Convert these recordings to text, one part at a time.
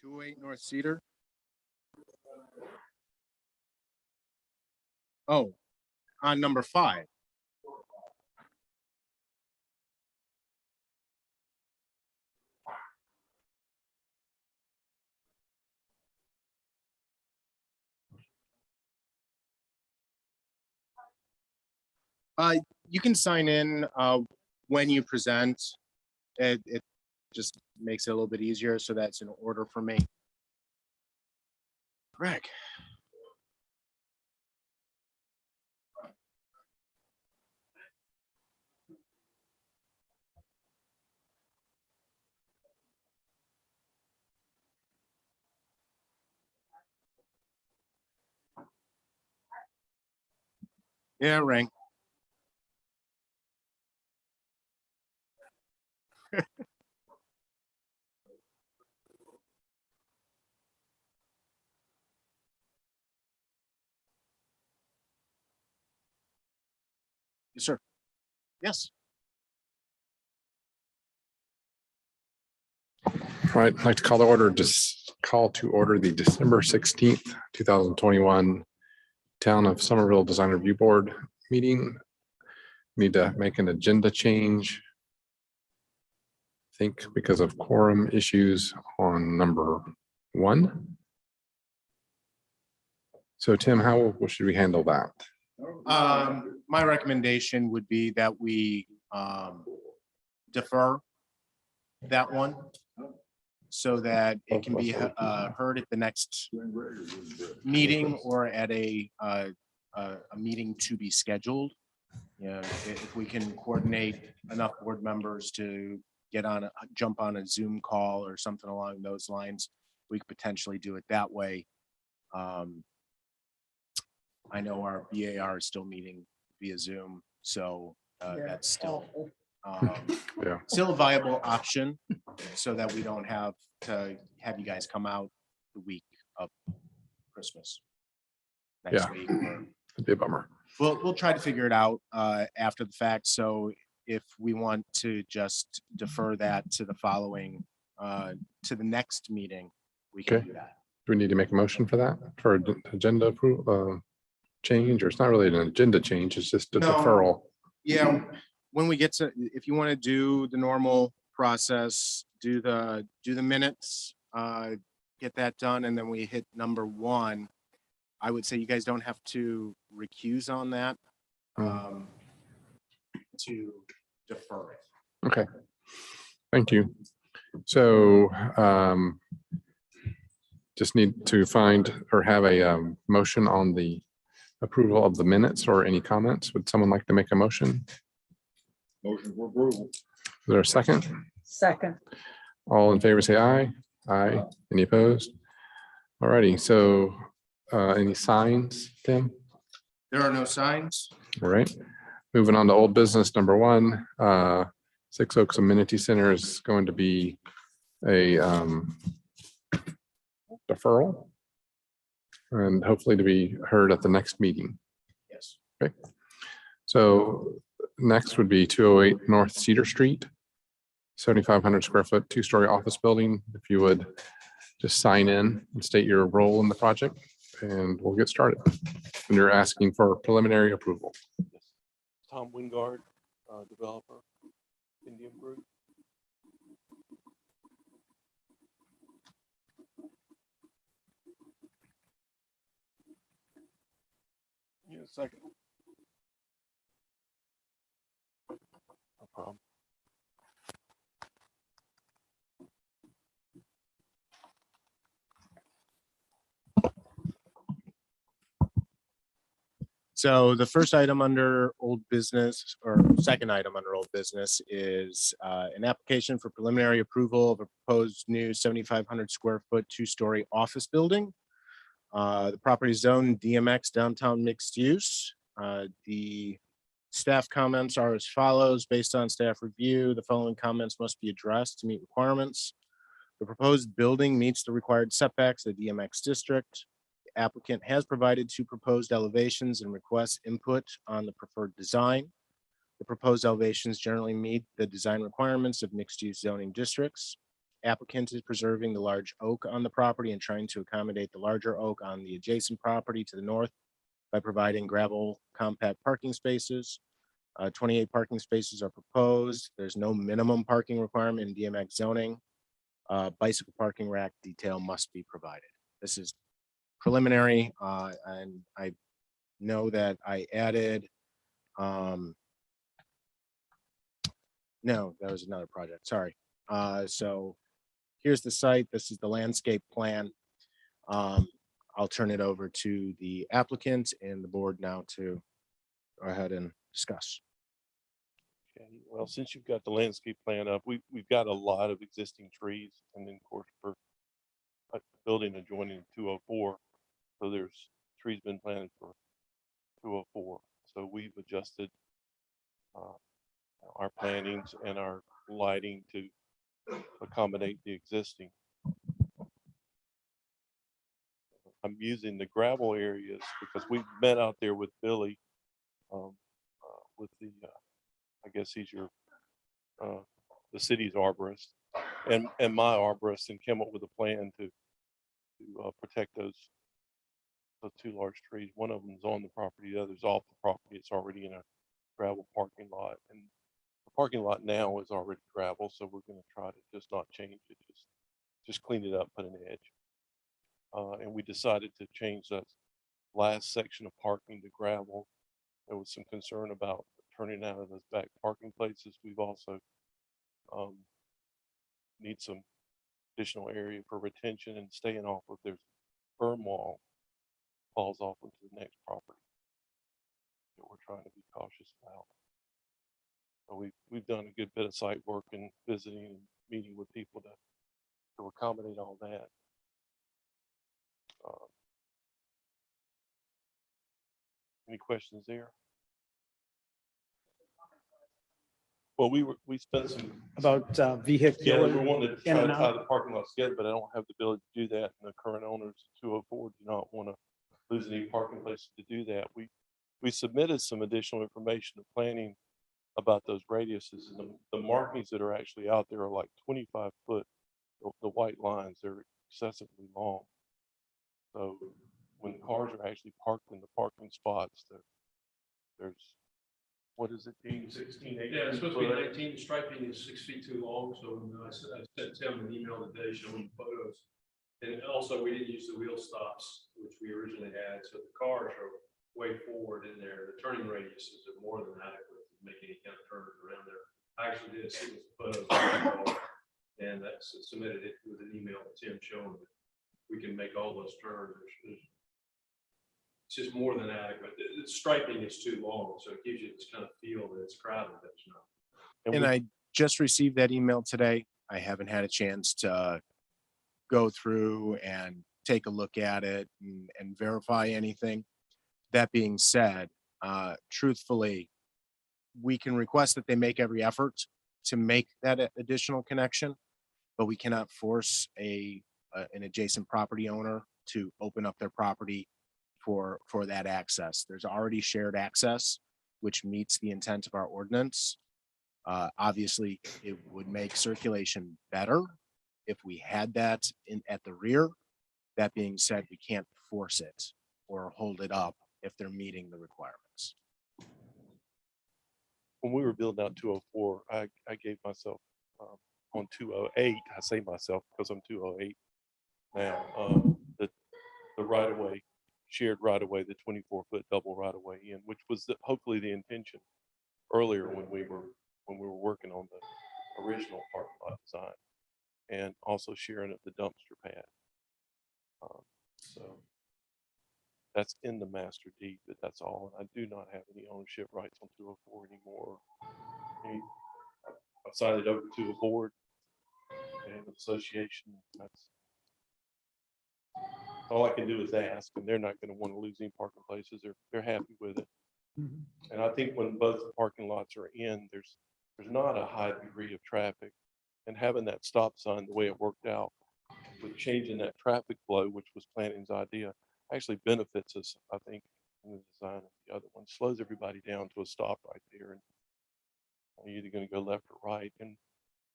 208 North Cedar. Oh, on number 5. You can sign in when you present. It just makes it a little bit easier, so that's in order for me. Greg. Yeah, ring. Yes, sir. Yes. All right, I'd like to call to order the December 16th, 2021 Town of Summerville Design Review Board meeting. Need to make an agenda change. I think because of quorum issues on number 1. So Tim, how should we handle that? My recommendation would be that we defer that one so that it can be heard at the next meeting or at a meeting to be scheduled. Yeah, if we can coordinate enough board members to jump on a Zoom call or something along those lines, we could potentially do it that way. I know our BAR is still meeting via Zoom, so that's still still a viable option, so that we don't have to have you guys come out the week of Christmas next week. It'd be a bummer. We'll try to figure it out after the fact. So if we want to just defer that to the following to the next meeting, we can do that. Do we need to make a motion for that, for agenda approval change, or it's not really an agenda change, it's just a deferral? Yeah, when we get to, if you want to do the normal process, do the minutes, get that done, and then we hit number 1. I would say you guys don't have to recuse on that to defer it. Okay, thank you. So just need to find or have a motion on the approval of the minutes, or any comments. Would someone like to make a motion? Motion for approval. Is there a second? Second. All in favor say aye. Aye. Any opposed? All righty, so any signs, Tim? There are no signs. All right, moving on to old business number 1. 6 Oaks Amenity Center is going to be a deferral, and hopefully to be heard at the next meeting. Yes. Okay. So next would be 208 North Cedar Street, 7,500 square foot, 2-story office building. If you would just sign in and state your role in the project, and we'll get started. And you're asking for preliminary approval. Tom Wingard, developer, Indian Group. Yeah, second. No problem. So the first item under old business, or second item under old business, is an application for preliminary approval of a proposed new 7,500 square foot 2-story office building. The property is zoned DMX downtown mixed use. The staff comments are as follows. Based on staff review, the following comments must be addressed to meet requirements. The proposed building meets the required setbacks of the DMX district. The applicant has provided 2 proposed elevations and requests input on the preferred design. The proposed elevations generally meet the design requirements of mixed-use zoning districts. Applicant is preserving the large oak on the property and trying to accommodate the larger oak on the adjacent property to the north by providing gravel compact parking spaces. 28 parking spaces are proposed. There's no minimum parking requirement in DMX zoning. Bicycle parking rack detail must be provided. This is preliminary, and I know that I added, no, that was another project, sorry. So here's the site. This is the landscape plan. I'll turn it over to the applicant and the board now to go ahead and discuss. Okay, well, since you've got the landscape plan up, we've got a lot of existing trees, and then of course for a building adjoining 204, so there's trees been planted for 204. So we've adjusted our plantings and our lighting to accommodate the existing. I'm using the gravel areas because we've met out there with Billy, with the, I guess he's your, the city's arborist, and my arborist, and came up with a plan to protect those two large trees. One of them is on the property, the other's off the property. It's already in a gravel parking lot, and the parking lot now is already gravel, so we're going to try to just not change it, just clean it up, put an edge. And we decided to change that last section of parking to gravel. There was some concern about turning out of those back parking places. We've also need some additional area for retention and staying off if there's berm wall falls off into the next property that we're trying to be cautious about. So we've done a good bit of site work and visiting and meeting with people to accommodate all that. Any questions there? Well, we spent some About Yeah, vehicular. we wanted to in try and to tie out. the parking lots together, but I don't have the ability to do that. And the current owners of 204 do not want to lose any parking places to do that. We submitted some additional information to planning about those radiuses, and the markings that are actually out there are like 25 foot. The white lines, they're excessively long. So when cars are actually parked in the parking spots, there's, what is it, Dean, 16, 18? Yeah, it's supposed to be foot? 19, the striping is 6 feet too long, so I sent Tim an email today showing photos. And also, we didn't use the wheel stops, which we originally had, so the cars are way forward in there. The turning radiuses are more than adequate to make any kind of turns around there. I actually did see some photos, and that's submitted it with an email to Tim showing that we can make all those turns. It's just more than adequate. The striping is too long, so it gives you this kind of feel that it's crowded, but it's not. And I just received that email today. I haven't had a chance to go through and take a look at it and verify anything. That being said, truthfully, we can request that they make every effort to make that additional connection, but we cannot force an adjacent property owner to open up their property for that access. There's already shared access, which meets the intent of our ordinance. Obviously, it would make circulation better if we had that at the rear. That being said, we can't force it or hold it up if they're meeting the requirements. When we were building out 204, I gave myself on 208, I say myself because I'm 208 now, the right of way, shared right of way, the 24-foot double right of way in, which was hopefully the intention earlier when we were working on the original parking lot design, and also sharing of the dumpster pad. So that's in the master deed, but that's all. I do not have any ownership rights on 204 anymore. I've signed it over to a board and an association. That's all I can do is ask, and they're not going to want to lose any parking places. They're happy with it. Mhm. And I think when both parking lots are in, there's not a high degree of traffic, and having that stop sign the way it worked out with changing that traffic flow, which was planning's idea, actually benefits us, I think, in the design of the other one. Slows everybody down to a stop right there, and you're either going to go left or right. And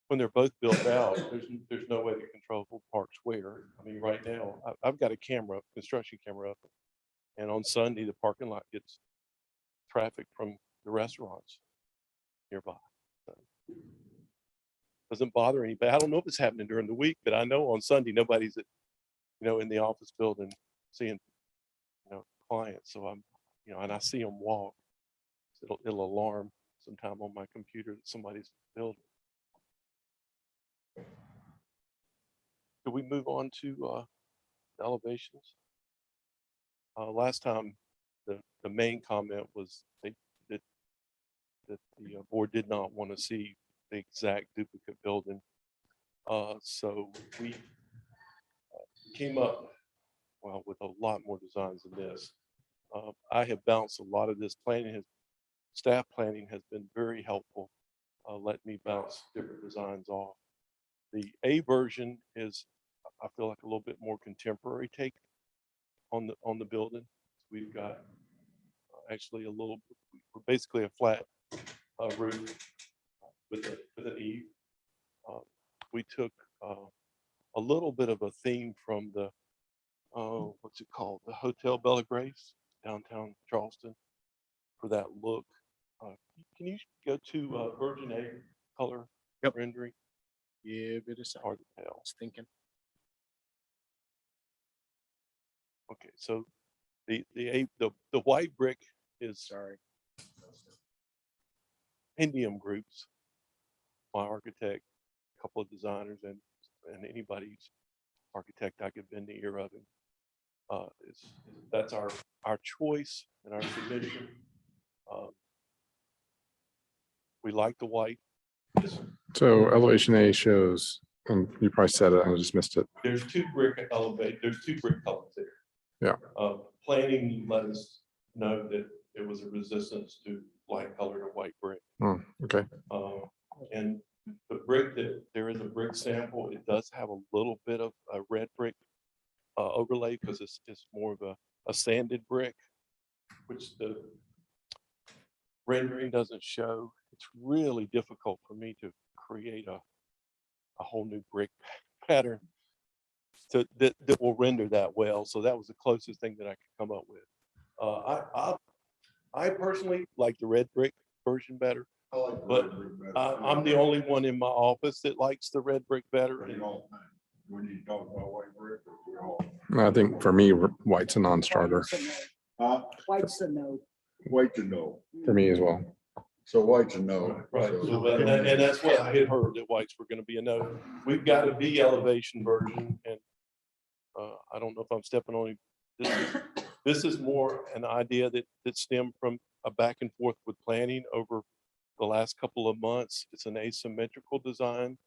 when they're both built out, there's no way to control who parks where. I mean, right now, I've got a camera, construction camera up, and on Sunday, the parking lot gets traffic from the restaurants nearby. So, doesn't bother anybody. I don't know if it's happening during the week, but I know on Sunday, nobody's at, in the office building seeing, clients. So I'm, and I see them walk. It'll alarm sometime on my computer that somebody's building. Do we move on to the elevations? Last time, the main comment was that the board did not want to see the exact duplicate building. So we came up, with a lot more designs than this. I have bounced a lot of this planning. Staff planning has been very helpful. Let me bounce different designs off. The A version is, I feel like, a little bit more contemporary take on the building. We've got actually we're basically a flat roof with an eave. We took a little bit of a theme from the what's it called, the Hotel Bella Grace, downtown Charleston, for that look. Can you go to version A color rendering? Give it a second. Hard to tell. I was thinking. Okay, so the white brick is Sorry. Indium Groups, my architect, a couple of designers, and anybody's architect I could bend the ear of him. That's our choice and our submission. We like the white. So elevation A shows, and you probably said it, I just missed it. There's two brick colors there. Yeah. Planning let us know that it was a resistance to light colored or white brick. Oh, okay. And the brick there is a brick sample. It does have a little bit of a red brick overlay because it's more of a sanded brick, which the rendering doesn't show. It's really difficult for me to create a whole new brick pattern that will render that well. So that was the closest thing that I could come up with. I personally like the red brick version better, I like the but red brick better. I'm the only one in my office that likes the red brick better. But you all, when you talk about white brick, we all. I think for me, white's a non-starter White's a no. White to know. for me as well. So white's a no. Right, So- so, and that's what I had heard, that whites were gonna be a no. We've got a B elevation version, and I don't know if I'm stepping on you. This is more an idea that stemmed from a back and forth with planning over the last couple of months. It's an asymmetrical design.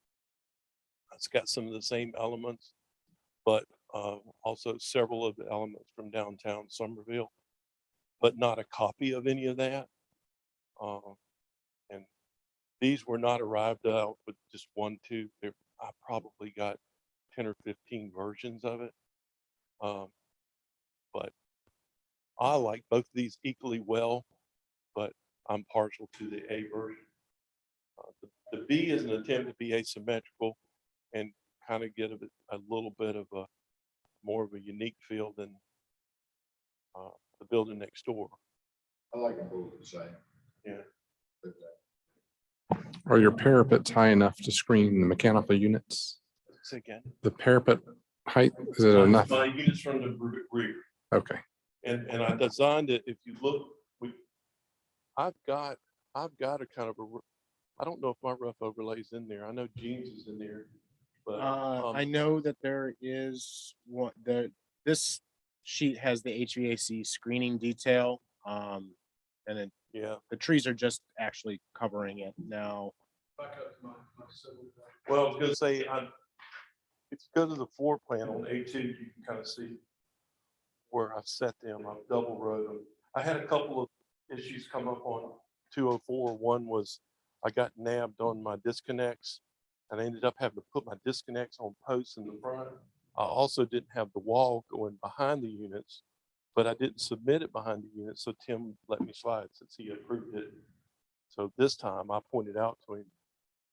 It's got some of the same elements, but also several of the elements from downtown Summerville, but not a copy of any of that. And these were not arrived out with just 1, 2. I probably got 10 or 15 versions of it. But I like both of these equally well, but I'm partial to the A version. The B is an attempt to be asymmetrical and kind of get a little bit of more of a unique feel than the building next door. I like them both the same. Yeah. Are your parapets high enough to screen the mechanical units? Say again. The parapet height, is it enough? My units from the rear. Okay. And I designed it. If you look, I've got a kind of I don't know if my rough overlay's in there. I know Jeans is in there, but I know that there is one. This sheet has the HVAC screening detail, and then yeah. the trees are just actually covering it now. Back up to my civil. Well, I was gonna say, if you go to the floor plan on A2, you can kind of see where I've set them. I've double rowed them. I had a couple of issues come up on 204. One was I got nabbed on my disconnects, and I ended up having to put my disconnects on posts in the front. I also didn't have the wall going behind the units, but I didn't submit it behind the units, so Tim let me slide since he approved it. So this time I pointed out to him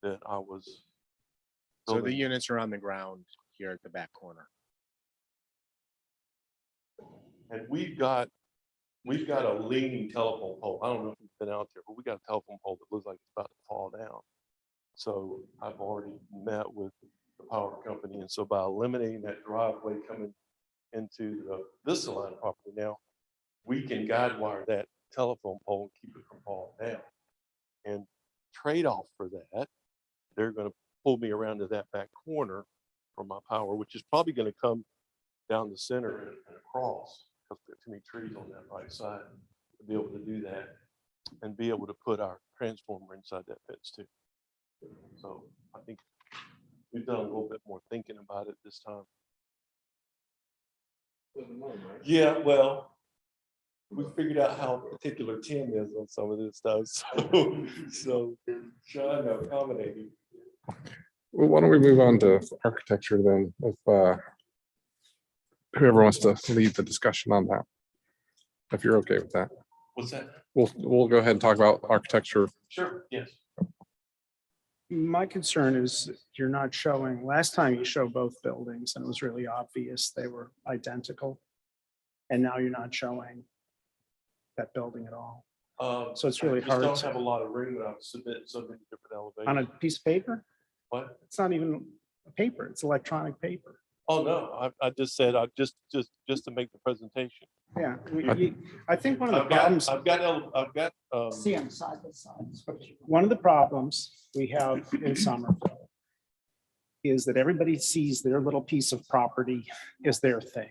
that I was So the building. units are on the ground here at the back corner. And we've got a leaning telephone pole. I don't know if you've been out there, but we got a telephone pole that looks like it's about to fall down. So I've already met with the power company. And so by eliminating that driveway coming into this line of property now, we can guide wire that telephone pole and keep it from falling down. And trade-off for that, they're going to pull me around to that back corner for my power, which is probably going to come down the center and across, because there are too many trees on that right side to be able to do that and be able to put our transformer inside that fence too. So I think we've done a little bit more thinking about it this time. Yeah, well, we figured out how particular Tim is on some of this stuff, so trying to accommodate him. Well, why don't we move on to architecture then, if whoever wants to lead the discussion on that, if you're okay with that. What's that? We'll go ahead and talk about architecture. Sure, yes. My concern is you're not showing, last time you showed both buildings and it was really obvious they were identical. And now you're not showing that building at all. So it's really I just hard don't to- have a lot of room when I submit so many different On a elevations. piece of paper? What? It's not even a paper, it's electronic paper. Oh, no, I just said, just to make the presentation. Yeah, I think one of the I've got, problems. I've got, See them side by side. One of the problems we have in Summerville is that everybody sees their little piece of property is their thing.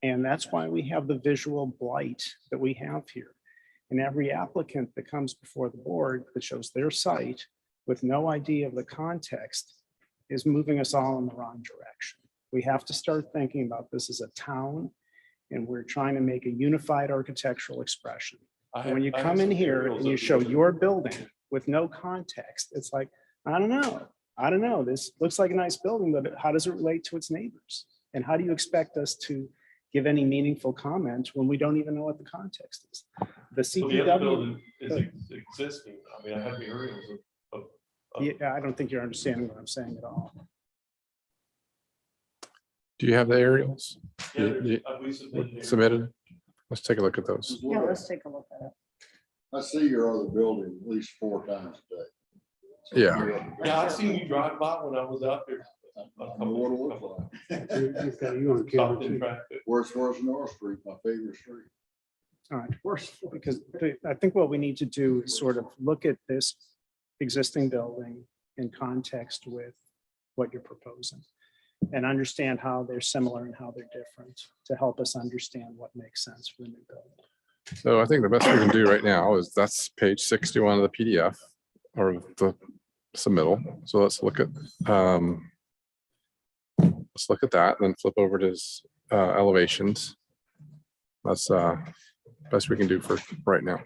And that's why we have the visual blight that we have here. And every applicant that comes before the board that shows their site with no idea of the context is moving us all in the wrong direction. We have to start thinking about this as a town, and we're trying to make a unified architectural expression. And when you come in here and you show your building with no context, it's like, I don't know. This looks like a nice building, but how does it relate to its neighbors? And how do you expect us to give any meaningful comment when we don't even know what the context is? The so the other CPW, building is existing. I mean, I have the aerials of. yeah, I don't think you're understanding what I'm saying at all. Do you have the aerials Yeah, you- we submitted. submitted? Let's take a look at those. Yeah, let's take a look at it. I see your other building at least 4 times a day. So Yeah. you're up there. Yeah, I seen you drive by when I was out there. I know what it looks like. You on Stopped in traffic. Worse North Street, my favorite street. All right, because I think what we need to do is sort of look at this existing building in context with what you're proposing and understand how they're similar and how they're different to help us understand what makes sense for the new building. So I think the best we can do right now is that's page 61 of the PDF or the submittal. So let's look at that, then flip over to his elevations. That's best we can do for right now.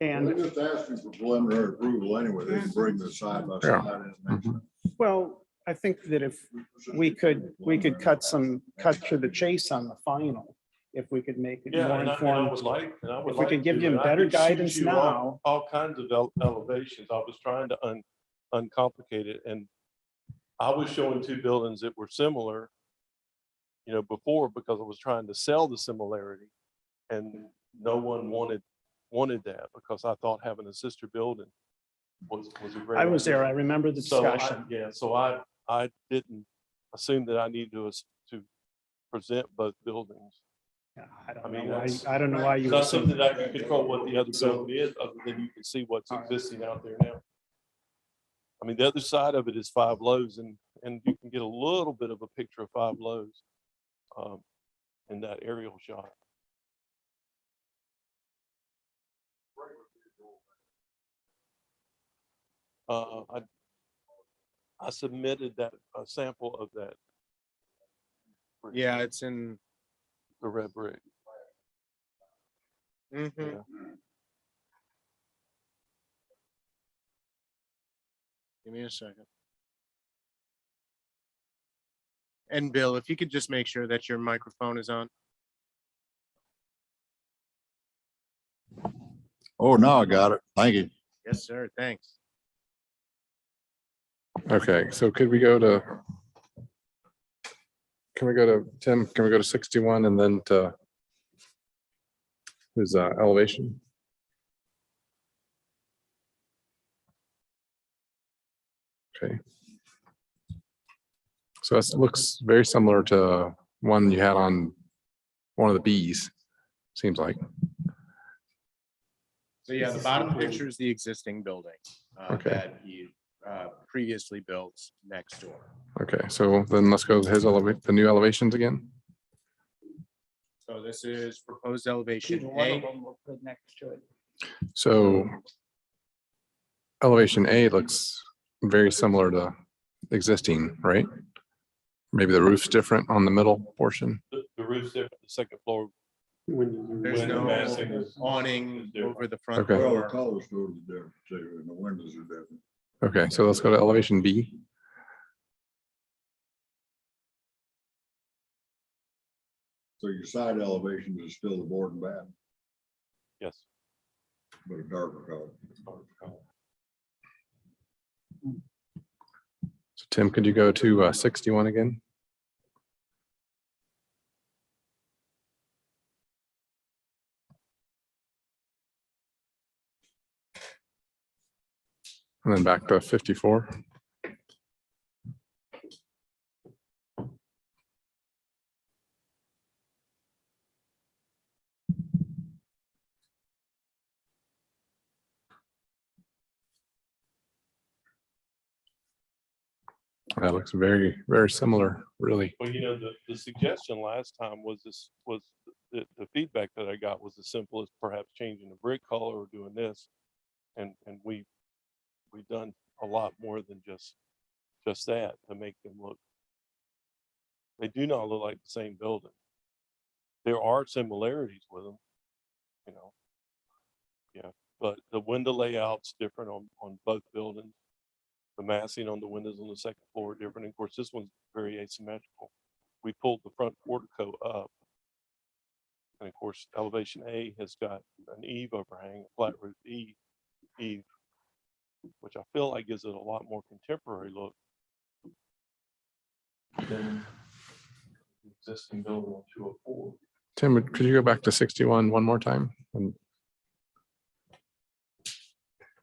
And They just asked you for preliminary approval anyway. They can bring the side by Yeah. side. in. well, I think that if we could cut to the chase on the final, if we could make it Yeah, more and I informed. would like. If we could give you better guidance now. All kinds of elevations. I was trying to uncomplicate it, and I was showing 2 buildings that were similar, before, because I was trying to sell the similarity, and no one wanted that, because I thought having a sister building was a great. I was there, I idea. remember the So discussion. I didn't assume that I needed to present both buildings. Yeah, I mean, that's- I don't know why you. It's not assumed something that I can control what the other So- building is, other than you can see what's All right. existing out there now. I mean, the other side of it is 5 Lows, and you can get a little bit of a picture of 5 Lows in that aerial shot. I submitted a sample of that. Yeah, it's in. The red brick. Mhm. Yeah. Give me a second. And Bill, if you could just make sure that your microphone is on. Oh, now I got it. Thank you. Yes, sir. Thanks. Okay, so can we go to Tim, can we go to 61 and then to his elevation? Okay. So it looks very similar to one you had on one of the Bs, seems like. So yeah, the bottom picture is the existing building Okay. that he previously built next door. Okay, so then let's go to his the new elevations again. So this is proposed elevation Either one of A. them will put next to it. So elevation A looks very similar to existing, right? Maybe the roof's different on the middle portion. The roof's different, the second floor. There's Window no massing is awning different. over the front Okay. Well, the door. color schools are different too, and the windows are different. Okay, so let's go to elevation B. So your side elevations is still the board and bath, Yes. but a darker color. So Tim, could you go to 61 again? And then back to 54. That looks very, very similar, really. Well, you know, the suggestion last time was the feedback that I got was as simple as perhaps changing the brick color or doing this. And we've done a lot more than just that to make them look. They do not look like the same building. There are similarities with them, you know. Yeah, but the window layout's different on both buildings. The massing on the windows on the second floor are different. And of course, this one's very asymmetrical. We pulled the front portico up. And of course, elevation A has got an eave overhang, a flat roof eave, which I feel like gives it a lot more contemporary look than the existing building on 204. Tim, could you go back to 61 one more time?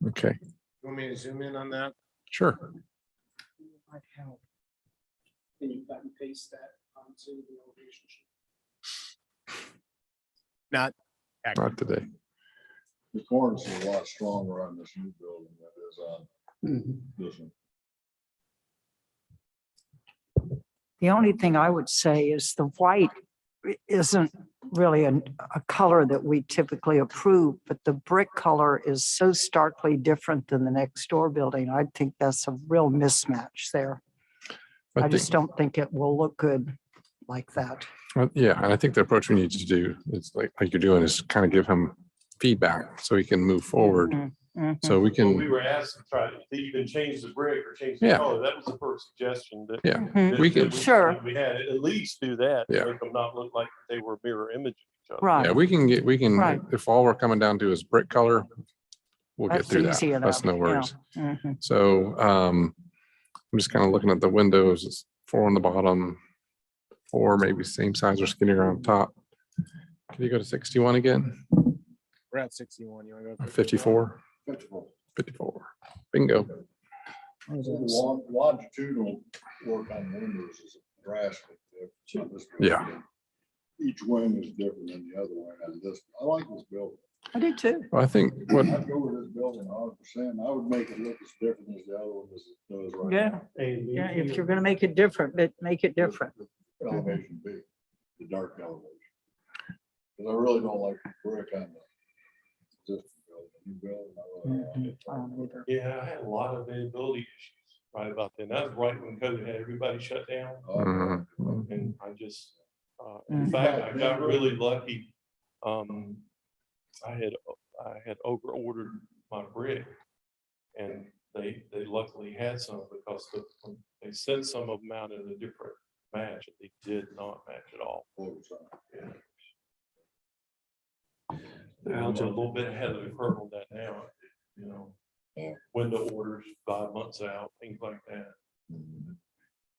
Okay, You want me to zoom in on that? sure. Might help. Can you cut and paste that onto the elevation sheet? Not Not today. The cornice is a lot stronger on this new building than it is on this one. The only thing I would say is the white isn't really a color that we typically approve, but the brick color is so starkly different than the next door building. I think that's a real mismatch there. I just don't think it will look good like that. Yeah, and I think the approach we need to do is like you're doing is kind of give him feedback so he can move forward. So we Well, we can, were asked to try to even change the brick or change the Yeah. color. That was the first suggestion that. yeah, Mhm. we that can, Sure. We had at least do that. To Yeah. make them not look like they were mirror image of each other. Right. yeah, we can, Right. if all we're coming down to is brick color, we'll get That's through easy that. That's enough, no yeah. worries. Mhm. So I'm just kind of looking at the windows, it's 4 on the bottom, 4 maybe same size or skinnier on top. Can you go to 61 again? We're at 61. You want to go? 54, 54. Bingo. The longitudinal work on windows is drastic. on this Yeah. building. Each wing is different than the other wing on this. I like this building. I do too. Well, I think what, I'd go with this building 100%. I would make it look as different as the other one as it does right Yeah. now. Yeah, if you're gonna make it different, but make it different. Elevation B, the dark elevation. Because I really don't like the brick on the existing building. New building, I really don't like it. I don't either. Yeah, I had a lot of availability issues right about then. That was right when COVID had everybody shut down. Mhm. And I just, in fact, I got really lucky. I had over ordered my brick and they luckily had some because they sent some of them out in a different match. They did not match at all. Yeah. They're a little bit ahead of the curve on that now, you know. Yeah. window orders 5 months out, things like that. Mhm.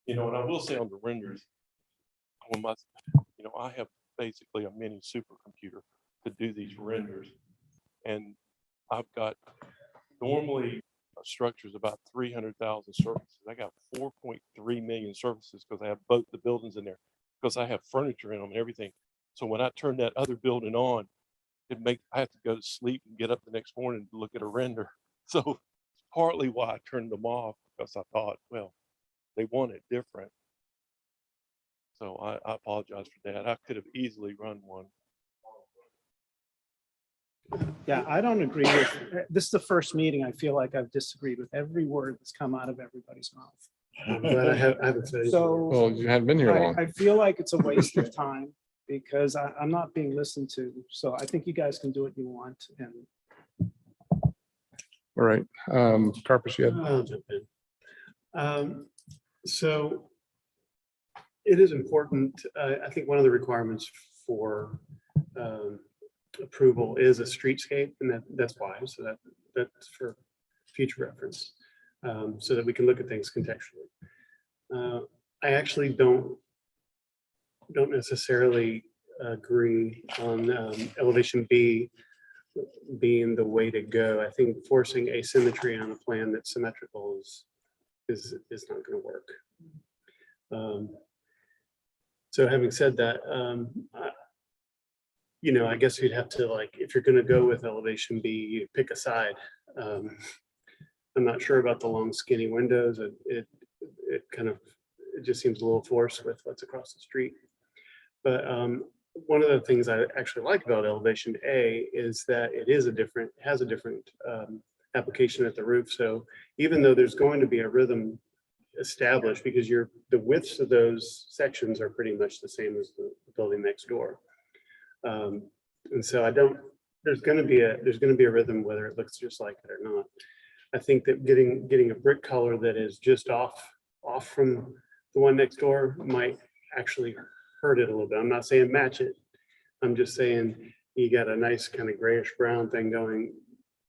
You know, and I will say on the renders, when my, you know, I have basically a mini supercomputer to do these renders. And I've got, normally a structure is about 300,000 surfaces. I got 4.3 million surfaces because I have both the buildings in there, because I have furniture in them and everything. So when I turn that other building on, I have to go to sleep and get up the next morning to look at a render. So it's partly why I turned them off, because I thought, well, they want it different. So I apologize for that. I could have easily run one. Yeah, I don't agree with, this is the first meeting I feel like I've disagreed with every word that's come out of everybody's mouth. I'm glad I haven't said anything. So Well, you hadn't been here long. I feel like it's a waste of time because I'm not being listened to. So I think you guys can do what you want. And All right. Carpus, you had, I'll jump in. So it is important. I think one of the requirements for approval is a streetscape, and that's why. So that's for future reference, so that we can look at things contextually. I actually don't necessarily agree on elevation B being the way to go. I think forcing asymmetry on a plan that's symmetrical is not going to work. So having said that, you know, I guess you'd have to, like, if you're going to go with elevation B, you pick a side. I'm not sure about the long skinny windows. It just seems a little forced with what's across the street. But one of the things I actually like about elevation A is that it has a different application at the roof. So even though there's going to be a rhythm established, because the widths of those sections are pretty much the same as the building next door. And so there's going to be a rhythm, whether it looks just like it or not. I think that getting a brick color that is just off from the one next door might actually hurt it a little bit. I'm not saying match it. I'm just saying you got a nice kind of grayish brown thing going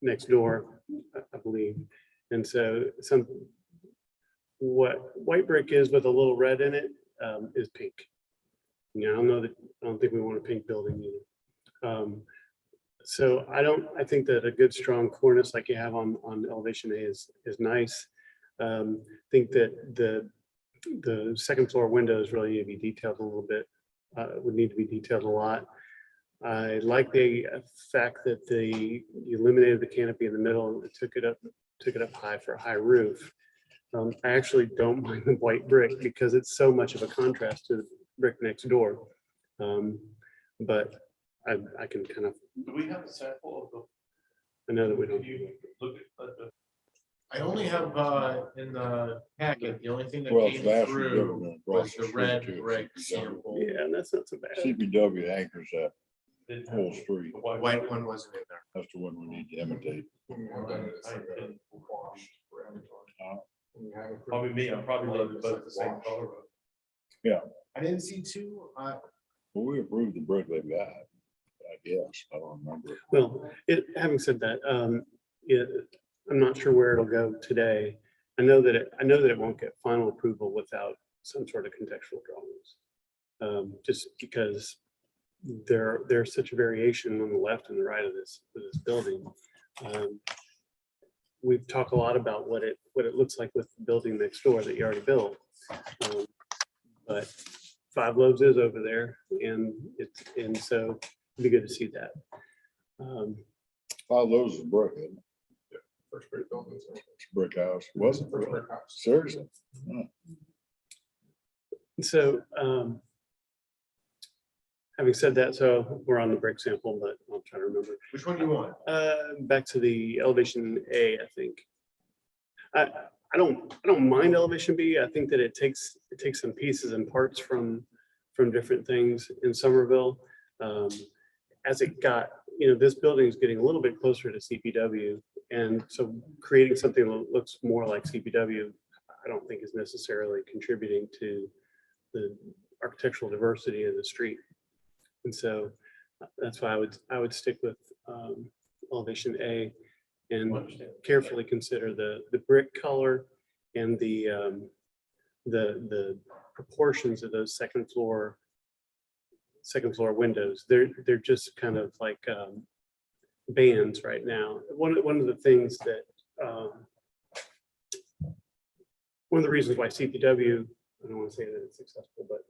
next door, I believe. And so what white brick is with a little red in it is pink. You know, I don't think we want a pink building either. So I think that a good strong cornice like you have on elevation A is nice. I think that the second floor windows really need to be detailed a little bit, would need to be detailed a lot. I like the fact that you eliminated the canopy in the middle and took it up high for a high roof. I actually don't mind the white brick because it's so much of a contrast to the brick next door. But I can kind of, Do we have a sample of the? I know that we don't. You look at the. I only have in the packet, the only thing that Well, came it's last year, through we're gonna was cross the the street red to brick CPW. sample. Yeah, and that's not so bad. CPW anchors that the- whole street. the The white one wasn't in there. That's the one we need to imitate. Probably me, I probably loaded both the same color. I didn't see two. Well, we approved the brick they've got, I guess. I don't remember. Well, having said that, I'm not sure where it'll go today. I know that it won't get final approval without some sort of contextual drawings. Just because there's such a variation on the left and the right of this building. We've talked a lot about what it looks like with the building next door that you already built. But Five Loaves is over there, and so it'd be good to see that. Five Loaves is brick, isn't it? first brick building. It's a brick house. Was it? First brick house. Seriously? So having said that, so we're on the brick sample, but I'll try to remember. Which one do you want? Back to the elevation A, I think. I don't mind elevation B. I think that it takes some pieces and parts from different things in Summerville. As it got, this building is getting a little bit closer to CPW. And so creating something that looks more like CPW, I don't think is necessarily contributing to the architectural diversity of the street. And so that's why I would stick with elevation A. and carefully consider the brick color and the proportions of those second floor windows. They're just kind of like bands right now. One of the things that one of the reasons why CPW, I don't want to say that it's successful, but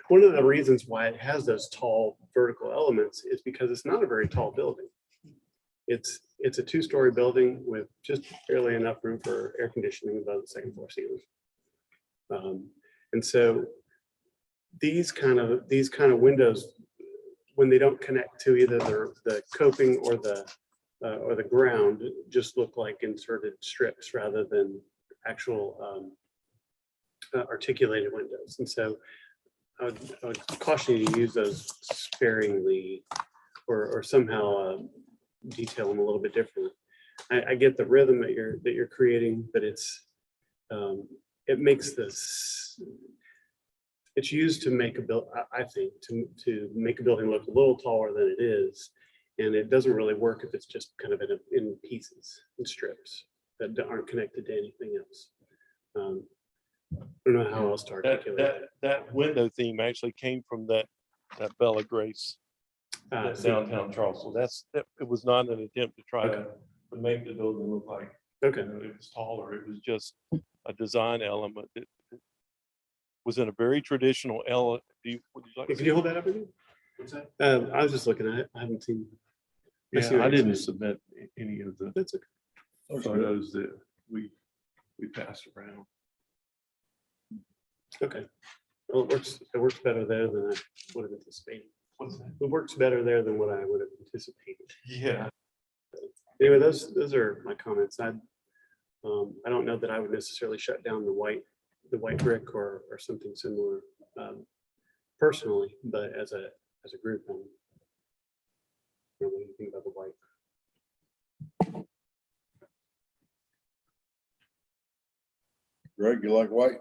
one of the reasons why it has those tall vertical elements is because it's not a very tall building. It's a 2-story building with just barely enough room for air conditioning above the second floor ceiling. And so these kind of windows, when they don't connect to either the coping or the ground, just look like inserted strips rather than actual articulated windows. And so I would caution you to use those sparingly, or somehow detail them a little bit differently. I get the rhythm that you're creating, but it makes this. It's used to make I think to make a building look a little taller than it is, and it doesn't really work if it's just kind of in pieces and strips that aren't connected to anything else. I don't know how else to articulate That window theme actually came from that Bella Grace downtown Charleston. It was not an attempt to try to make the building look like, Okay. it was taller. It was just a design element that was in a very traditional element. Would you like to Could see you it? hold that up again? What's that? I was just looking at it. I haven't seen. I see Yeah, what I you're didn't saying. submit any of the That's okay. photos that we passed around. Okay. Well, it works better there than I would have anticipated. What's that? It works better there than what I would have anticipated. Yeah. Anyway, those are my comments. I don't know that I would necessarily shut down the white brick or something similar personally, but as a group, I don't know anything about the white. Greg, you like white?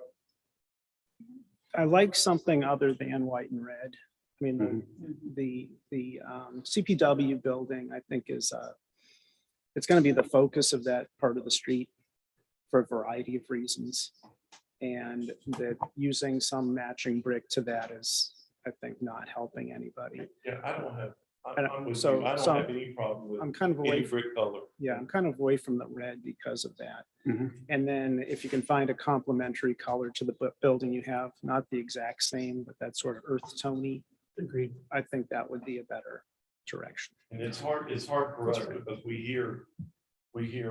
I like something other than white and red. I mean, the CPW building, I think is, it's going to be the focus of that part of the street for a variety of reasons. And that using some matching brick to that is, I think, not helping anybody. Yeah, I don't have, And I'm with so- you. I so don't have any problem with I'm kind of away, any brick color. yeah, I'm kind of away from the red because of that. Mhm. And then if you can find a complementary color to the building you have, not the exact same, but that sort of earth tony, Agreed. I think that would be a better direction. And it's hard for us because we hear,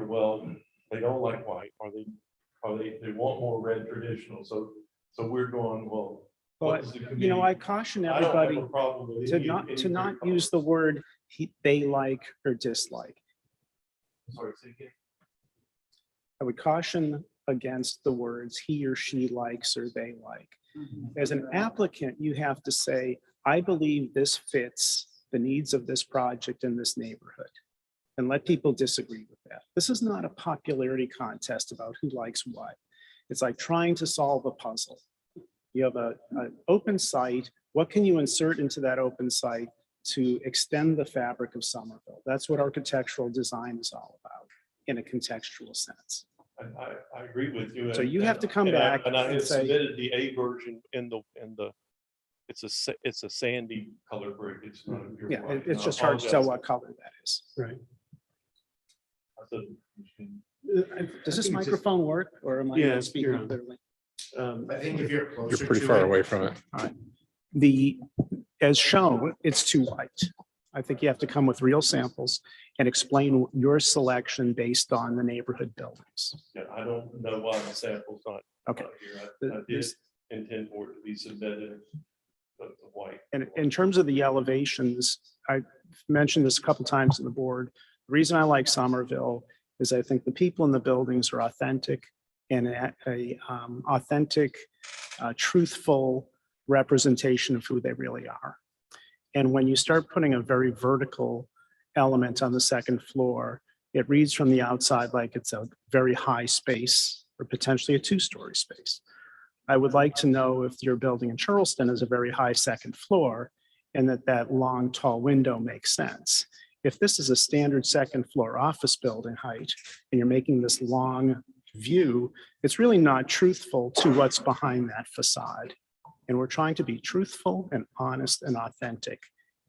well, they don't like white, or they want more red traditional. So we're going, well. what But, does the you know, I community- caution I don't have everybody a problem with to any not brick color. use the word they like or dislike. Sorry, say again. I would caution against the words he or she likes or they like. As an applicant, you have to say, I believe this fits the needs of this project in this neighborhood. And let people disagree with that. This is not a popularity contest about who likes what. It's like trying to solve a puzzle. You have an open site. What can you insert into that open site to extend the fabric of Summerville? That's what architectural design is all about in a contextual sense. I agree with you. So you have to come back And I and had say- submitted the A version in the, it's a sandy color brick. It's not a pure Yeah, white. it's And I just hard to tell apologize. what color that is. Right. I said- Does this microphone work or am I Yeah, not you're speaking on. clearly? I think if you're You're closer pretty to far it, away from it. As shown, it's too white. I think you have to come with real samples and explain your selection based on the neighborhood buildings. Yeah, I don't know why the sample's not. Okay. not here. I did This- intend for it to be submitted, but the white. And in terms of the elevations, I mentioned this a couple times in the board. The reason I like Summerville is I think the people in the buildings are authentic and authentic, truthful representation of who they really are. And when you start putting a very vertical element on the second floor, it reads from the outside like it's a very high space or potentially a 2-story space. I would like to know if your building in Charleston is a very high second floor and that long, tall window makes sense. If this is a standard second floor office building height and you're making this long view, it's really not truthful to what's behind that facade. And we're trying to be truthful and honest and authentic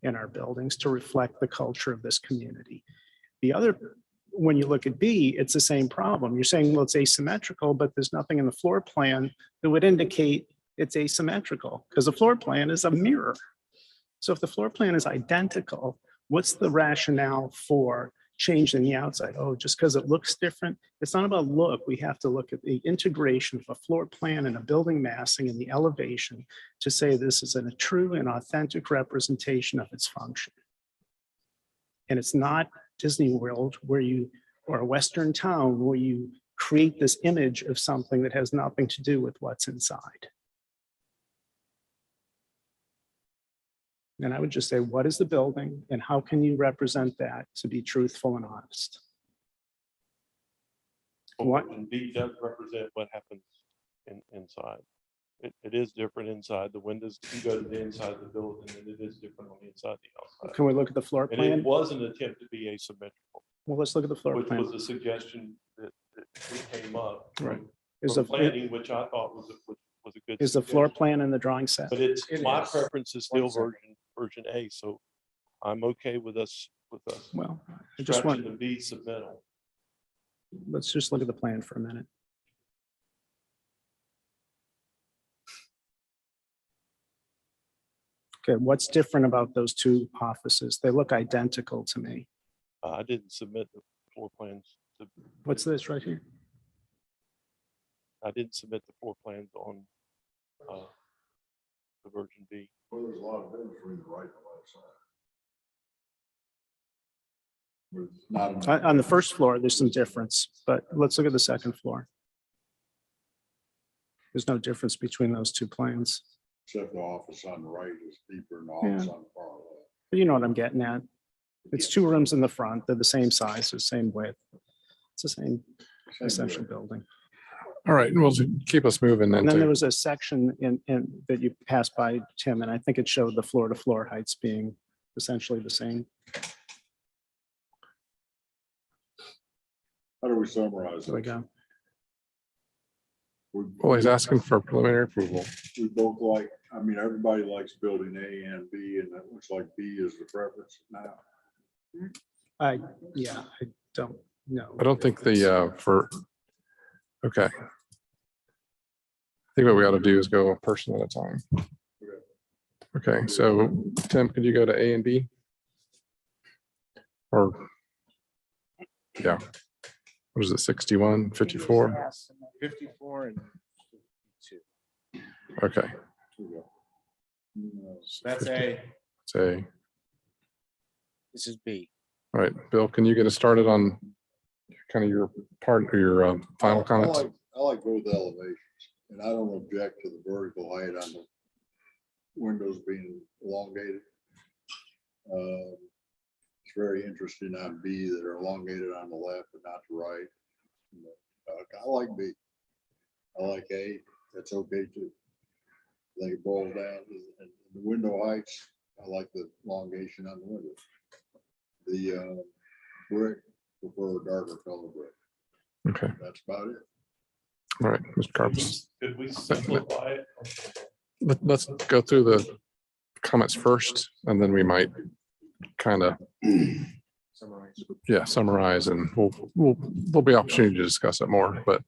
in our buildings to reflect the culture of this community. The other, when you look at B, it's the same problem. You're saying, well, it's asymmetrical, but there's nothing in the floor plan that would indicate it's asymmetrical because the floor plan is a mirror. So if the floor plan is identical, what's the rationale for changing the outside? Oh, just because it looks different? It's not about look. We have to look at the integration of a floor plan and a building massing and the elevation to say this is a true and authentic representation of its function. And it's not Disney World where you, or a Western town where you create this image of something that has nothing to do with what's inside. And I would just say, what is the building and how can you represent that to be truthful and honest? What? And B does represent what happens inside. It is different inside. The windows, you go to the inside of the building and it is different on the inside, the outside. Can we look at the floor And it plan? was an attempt to be asymmetrical, Well, let's look at the floor which plan. was a suggestion that came up. Right. From planning, which I thought was a good. Is the floor suggestion. plan in the drawing set? But it's, It my is. preference is still One second. version A, so I'm okay with us Well, I just want, stretching the B submittal. let's just look at the plan for a minute. Okay, what's different about those two offices? They look identical to me. I didn't submit the floor plans to, What's this right here? I didn't submit the floor plans on the version B. Well, there's a lot of difference between the right and the left side. But it's not enough. On the first floor, there's some difference, but let's look at the second floor. There's no difference between those two plans. Except the office on the right is deeper than the office on the far left. But you know what I'm getting at. It's two rooms in the front. They're the same size, the same width. It's the same essential building. All right, we'll keep us moving And then there then. was a section in that you passed by, Tim, and I think it showed the floor to floor heights being essentially the same. How do we summarize There we this? go. Well, he's asking for preliminary approval. We both like, I mean, everybody likes building A and B, and it looks like B is the preference now. Yeah, I don't know. I don't think okay. I think what we ought to do is go a person at a time. Okay, so Tim, could you go to A and B? Or, yeah. What is it, 61, 54? 54 and 52. Okay, That's A. say, This is B. all right, Bill, can you get us started on kind of your part or your final comments? I like both elevations, and I don't object to the vertical height on the windows being elongated. It's very interesting on B that are elongated on the left but not the right. I like B. I like A. That's okay too. I think it boils down to the window heights. I like the elongation on the windows. The brick, prefer a darker color brick. Okay, That's about it. all right, Mr. Carpus. Could we simplify it? Let's go through the comments first, and then we might kind of, Summarize. yeah, summarize, and there'll be opportunity to discuss it more, but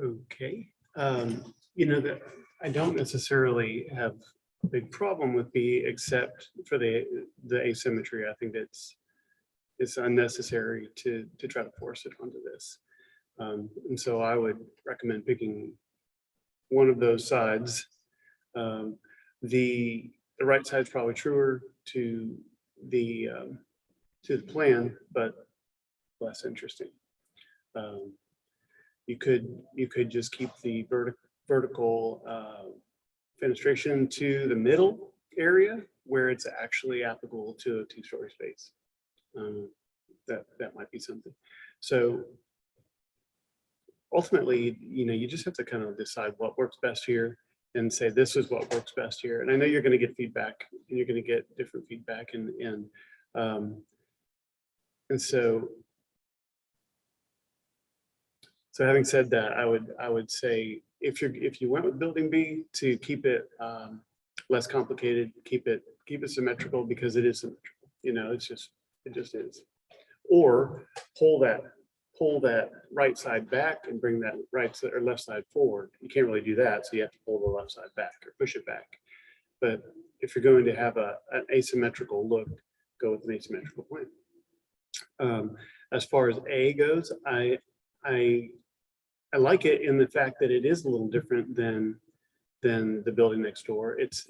Okay, you know, that I don't necessarily have a big problem with B except for the asymmetry. I think it's unnecessary to try to force it onto this. And so I would recommend picking one of those sides. The right side is probably truer to the plan, but less interesting. You could just keep the vertical fenestration to the middle area where it's actually applicable to a two-story space. That might be something. So ultimately, you know, you just have to kind of decide what works best here and say, this is what works best here. And I know you're going to get feedback, and you're going to get different feedback, and so having said that, I would say if you went with building B, to keep it less complicated, keep it symmetrical, because it is symmetrical. You know, it just is. Or pull that right side back and bring that right side or left side forward. You can't really do that, so you have to pull the left side back or push it back. But if you're going to have an asymmetrical look, go with an asymmetrical plane. As far as A goes, I like it in the fact that it is a little different than the building next door. It's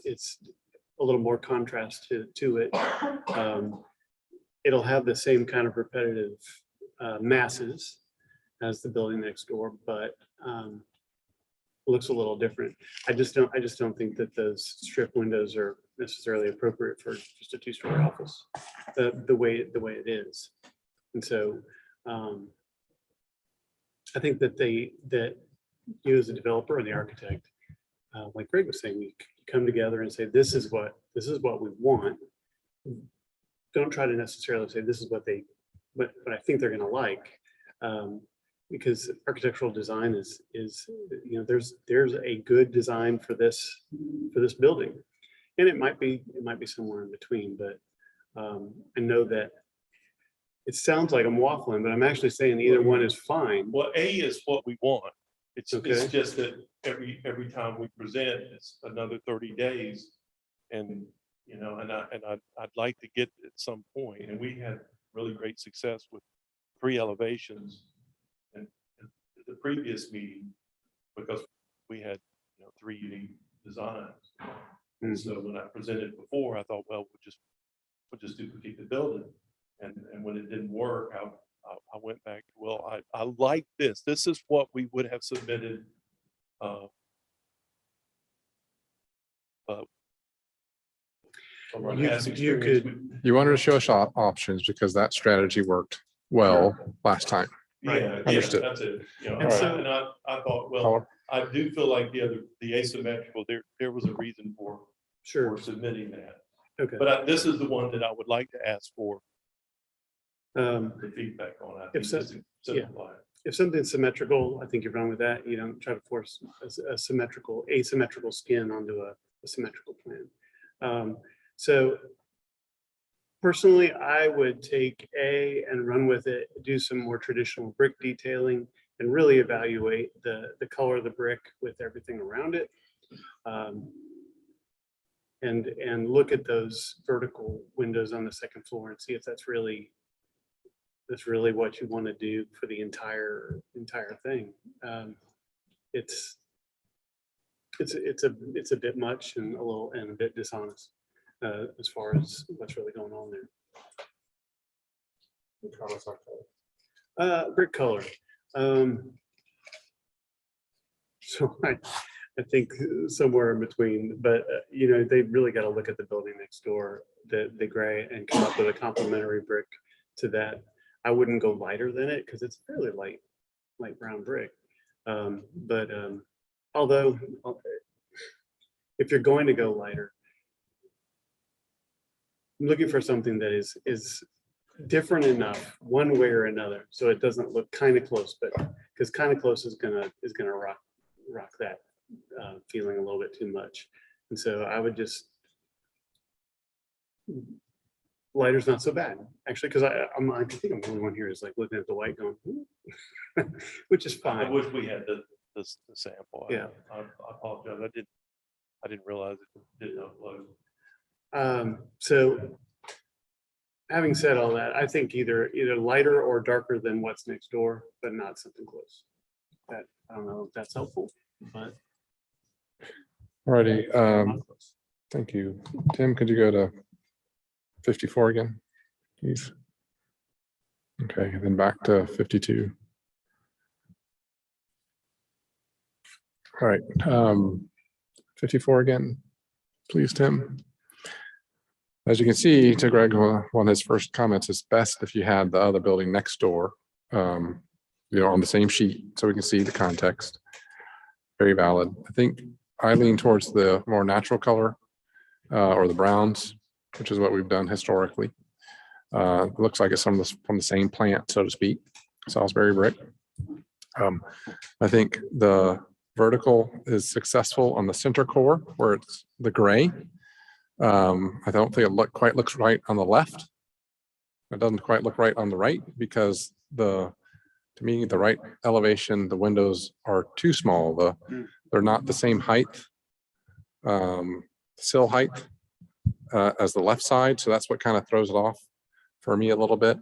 a little more contrast to it. It'll have the same kind of repetitive masses as the building next door, but looks a little different. I just don't think that those strip windows are necessarily appropriate for just a two-story office, the way it is. And so I think that you as a developer and the architect, like Greg was saying, you come together and say, this is what we want. Don't try to necessarily say this is what I think they're going to like, because architectural design is you know, there's a good design for this building, and it might be somewhere in between. But I know that it sounds like I'm waffling, but I'm actually saying either one is fine. Well, A is what we want. It's Okay. just that every time we present, it's another 30 days. And, you know, and I'd like to get at some point, and we had really great success with 3 elevations in the previous meeting, because we had, you know, 3 unique designs. And so when I presented before, I thought, well, we'll just duplicate the building. And when it didn't work, I went back, well, I like this. This is what we would have submitted. But from our past experience, You wanted to show us options because that strategy worked well last time. yeah, Understood. that's it. You know, And so- and I thought, well, Color. I do feel like the asymmetrical, there was a reason for Sure. submitting that. Okay. But this is the one that I would like to ask for Um, the feedback on. I If think so- just to simplify it. if something's symmetrical, I think you're wrong with that. You don't try to force a asymmetrical skin onto a symmetrical plan. So personally, I would take A and run with it, do some more traditional brick detailing, and really evaluate the color of the brick with everything around it. And look at those vertical windows on the second floor and see if that's really what you want to do for the entire thing. It's a bit much and a bit dishonest as far as what's really going on there. Brick color. So I think somewhere in between, but you know, they really got to look at the building next door, the gray, and come up with a complementary brick to that. I wouldn't go lighter than it because it's fairly light brown brick. Although if you're going to go lighter, I'm looking for something that is different enough one way or another, so it doesn't look kind of close, but because kind of close is gonna rock that feeling a little bit too much. And so I would just, lighter's not so bad, actually, because I think I'm the only one here is like looking at the white going, which is I fine. wish we had the sample. Yeah. I apologize. I didn't realize it didn't upload. So having said all that, I think either lighter or darker than what's next door, but not something close. That, I don't know if that's helpful, but. Alrighty, thank you. Tim, could you go to 54 again, please? Okay, and then back to 52. All right, 54 again, please, Tim. As you can see, to Greg, one of his first comments, it's best if you had the other building next door, you know, on the same sheet, so we can see the context. Very valid. I think I lean towards the more natural color or the browns, which is what we've done historically. It looks like it's from the same plant, so to speak, Salisbury brick. I think the vertical is successful on the center core where it's the gray. I don't think it quite looks right on the left. It doesn't quite look right on the right because to me, the right elevation, the windows are too small. They're not the same height, sill height as the left side. So that's what kind of throws it off for me a little bit.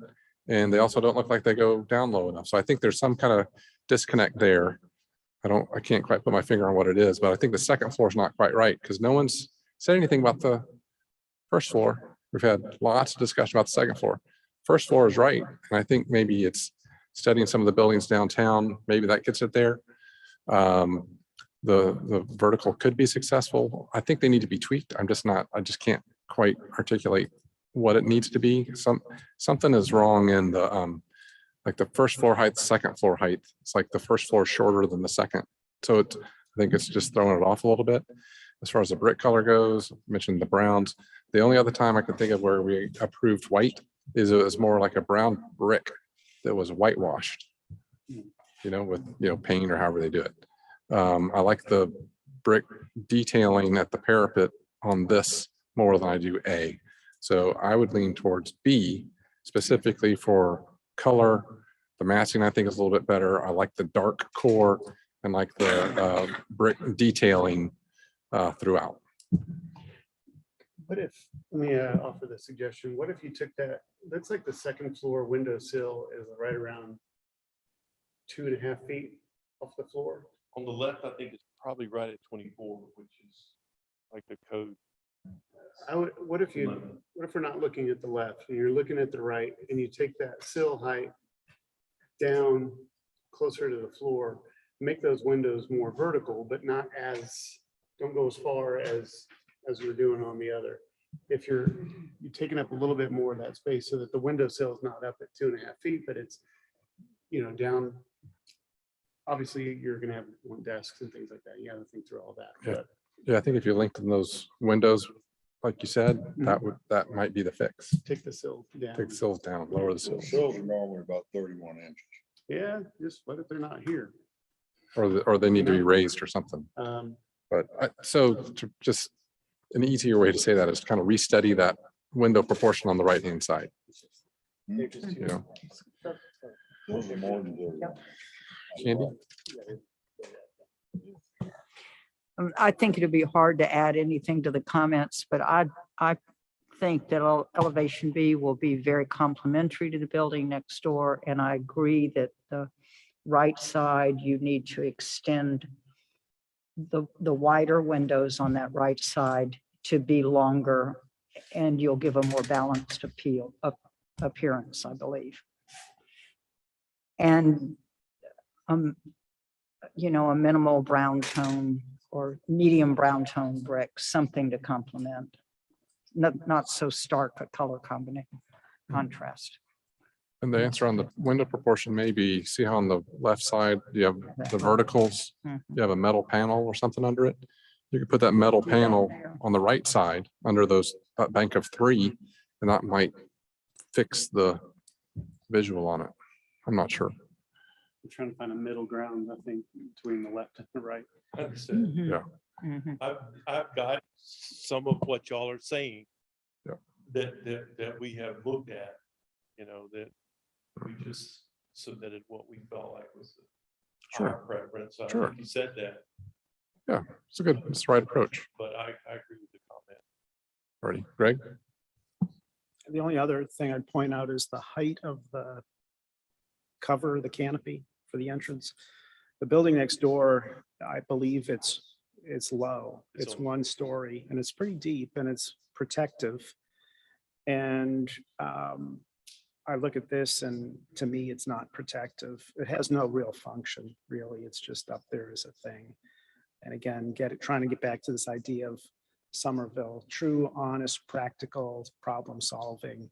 And they also don't look like they go down low enough. So I think there's some kind of disconnect there. I can't quite put my finger on what it is, but I think the second floor is not quite right because no one's said anything about the first floor. We've had lots of discussion about the second floor. First floor is right. And I think maybe it's studying some of the buildings downtown. Maybe that gets it there. The vertical could be successful. I think they need to be tweaked. I just can't quite articulate what it needs to be. Something is wrong in the like the first floor height, second floor height. It's like the first floor is shorter than the second. So I think it's just throwing it off a little bit. As far as the brick color goes, I mentioned the browns. The only other time I can think of where we approved white is it was more like a brown brick that was whitewashed, with paint or however they do it. I like the brick detailing at the parapet on this more than I do A. So I would lean towards B specifically for color. The matching I think is a little bit better. I like the dark core and like the brick detailing throughout. What if, let me offer the suggestion, what if you took that's like the second floor window sill is right around 2.5 feet off the floor. On the left, I think it's probably right at 24, which is like the code. What if we're not looking at the left and you're looking at the right and you take that sill height down closer to the floor, make those windows more vertical, but don't go as far as we're doing on the other. If you're taking up a little bit more of that space so that the window sill is not up at 2.5 feet, but it's, down. Obviously you're going to have one desks and things like that. You got to think through all that. Yeah. But Yeah, I think if you lengthen those windows, like you said, that might be the fix. take the sill down. Take the sills down, lower the So sills, sills are normally about 31 inches. Yeah, just what if they're not here? or they need to be raised or something. But just an easier way to say that is kind of restudy that window proportion on the right-hand side. They're just too- Those are more than 31. Andy? I think it'd be hard to add anything to the comments, but I think that elevation B will be very complementary to the building next door. And I agree that the right side, you need to extend the wider windows on that right side to be longer, and you'll give a more balanced appearance, I believe. And a minimal brown tone or medium brown tone brick, something to complement, not so stark a color combination contrast. And the answer on the window proportion may be, see how on the left side, you have the verticals, you have a metal panel or something under it. You could put that metal panel on the right side under that bank of 3, and that might fix the visual on it. I'm not sure. I'm trying to find a middle ground, I think, between the left and the right. Understood. Yeah. Mhm. I've got some of what y'all are saying. Yeah. That we have looked at, that we just submitted what we felt like was Sure. our preference. I Sure. think you said that, It's the right approach. but I agree with the comment. Already, Greg? The only other thing I'd point out is the height of the cover, the canopy for the entrance. The building next door, I believe it's low. It's 1 story and it's pretty deep and it's protective. And I look at this and to me, it's not protective. It has no real function, really. It's just up there as a thing. And again, trying to get back to this idea of Summerville, true, honest, practical problem solving.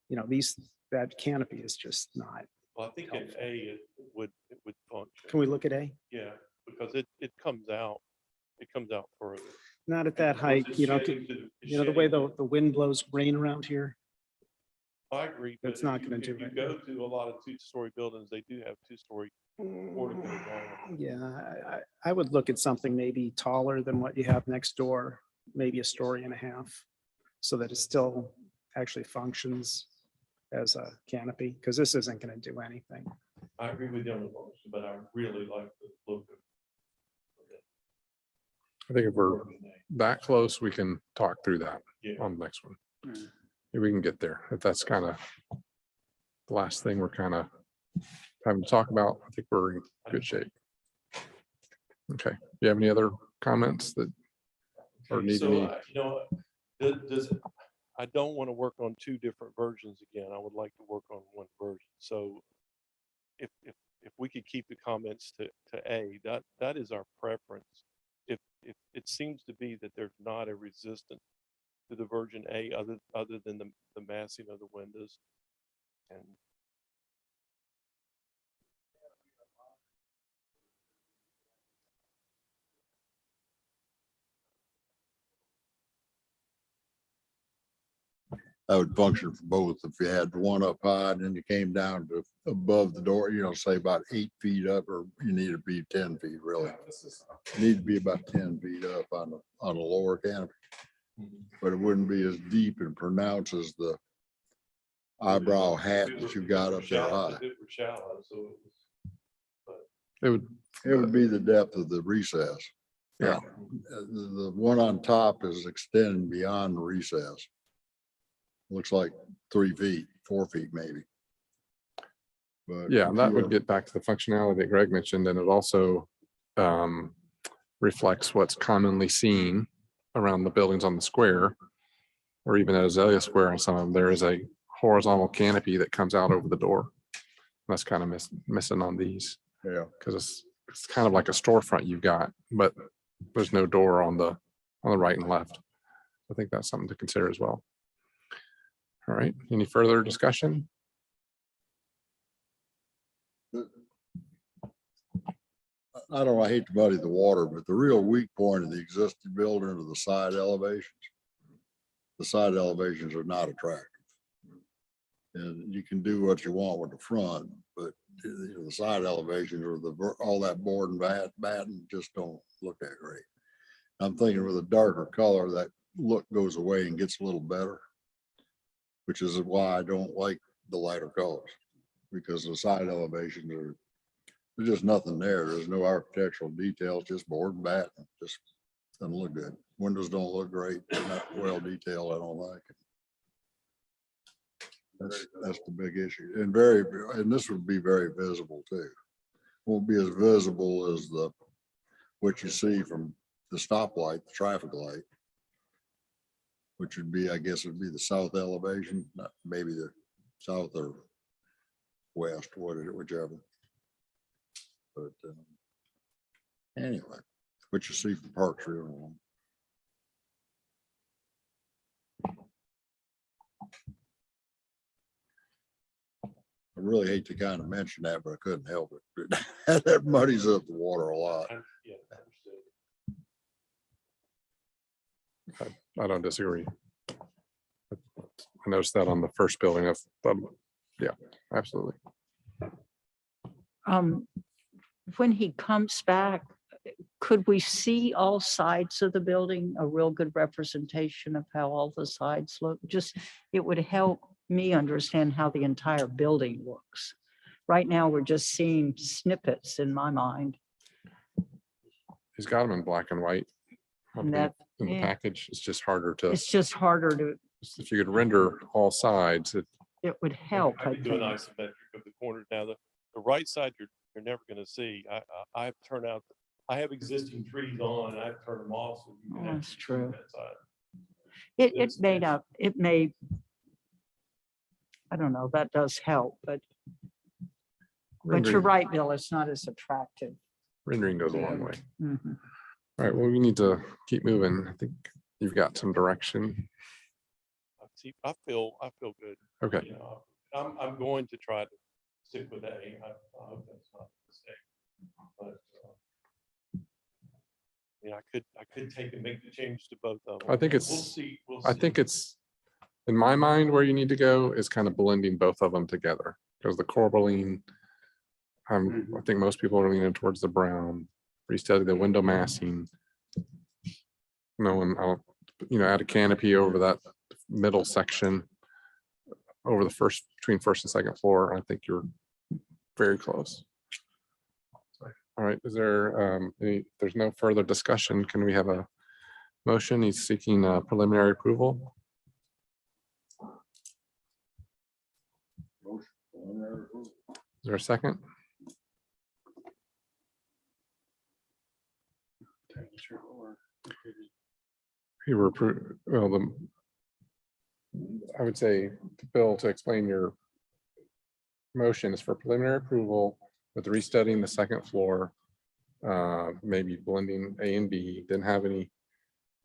That canopy is just not. Well, I think in A, it would function. Can we look at A? Yeah, because it comes out it comes out further. Not at that Of course, height, it's you know, shedding to the way shedding the wind blows rain around here. I agree. but It's if not you- gonna do If you it. go to a lot of two-story buildings, they do have two-story porticos on them. Yeah, I would look at something maybe taller than what you have next door, maybe a story and a half, so that it still actually functions as a canopy, because this isn't gonna do anything. I agree with you on the function, but I really like the look of I think if we're it. that close, we can talk through that Yeah. on the next one. Mm. If we can get there, if that's kind of the last thing we're kind of having to talk about, I think we're in good shape. Okay, you have any other comments that or need So, any? you know, I don't want to work on two different versions again. I would like to work on one version. So if we could keep the comments to A, that is our preference. If it seems to be that there's not a resistance to the version A other than the massing of the windows. And That would function for both. If you had one up high and then you came down to above the door, you know, say about 8 feet up, or you need to be 10 feet really. You need to be about 10 feet up on the lower canopy. But it wouldn't be as deep and pronounced as the eyebrow hat that you got up there high. If it were shallow, so It would, It would be the depth of the recess. yeah, The one on top is extending beyond the recess. Looks like 3 feet, 4 feet maybe. But yeah, if that you would were- get back to the functionality that Greg mentioned, and it also reflects what's commonly seen around the buildings on the square, or even at Azalea Square and some of them, there is a horizontal canopy that comes out over the door. That's kind of missing on these, Yeah, because it's kind of like a storefront you've got, but there's no door on the right and left. I think that's something to consider as well. All right, any further discussion? I don't, I hate to muddy the water, but the real weak point of the existing building are the side elevations. The side elevations are not attractive. And you can do what you want with the front, but you know, the side elevations or all that board and batten just don't look that great. I'm thinking with a darker color, that look goes away and gets a little better, which is why I don't like the lighter colors, because the side elevations are, there's just nothing there. There's no architectural details, just board and batten. Just doesn't look good. Windows don't look great. They're not well detailed. I don't like it. That's the big issue. And this would be very visible too. Won't be as visible as what you see from the stoplight, the traffic light, which would be, I guess it'd be the south elevation, maybe the south or west, whichever. But anyway, what you see from Park Street. I really hate to kind of mention that, but I couldn't help it. That muddies up the water a lot. yeah, understood. I don't disagree. I noticed that on the first building of, yeah, absolutely. When he comes back, could we see all sides of the building, a real good representation of how all the sides look? Just, it would help me understand how the entire building looks. Right now, we're just seeing snippets in my mind. He's got them in black and white. And that, In the yeah. package, it's just harder to, It's just harder to, if you could render all sides, it would help, I I could do an think. isometric of the corners. Now, the right side, you're never gonna see. I have turned out, I have existing trees on and I've turned them off. So you can Oh, that's actually see true. that side. It It's- may not, it may, I don't know, that does help, but you're rendering, right, Bill, it's not as attractive. rendering goes a long way. Mhm. All right, well, we need to keep moving. I think you've got some direction. See, I feel good. Okay, You know, I'm going to try to stick with A. I hope that's not a mistake. But mean, I could take and make the change to both of them. I think We'll it's- see. We'll I see. think it's, in my mind, where you need to go is kind of blending both of them together, because the Corbeline, I think most people are leaning towards the brown, restudy the window massing. And I'll, add a canopy over that middle section, over the between first and second floor. I think you're very close. All right, is there, there's no further discussion. Can we have a motion? He's seeking preliminary approval. Motion, preliminary approval. Is there a second? You were, I would say, Bill, to explain your motion is for preliminary approval with restudying the second floor, maybe blending A and B, didn't have any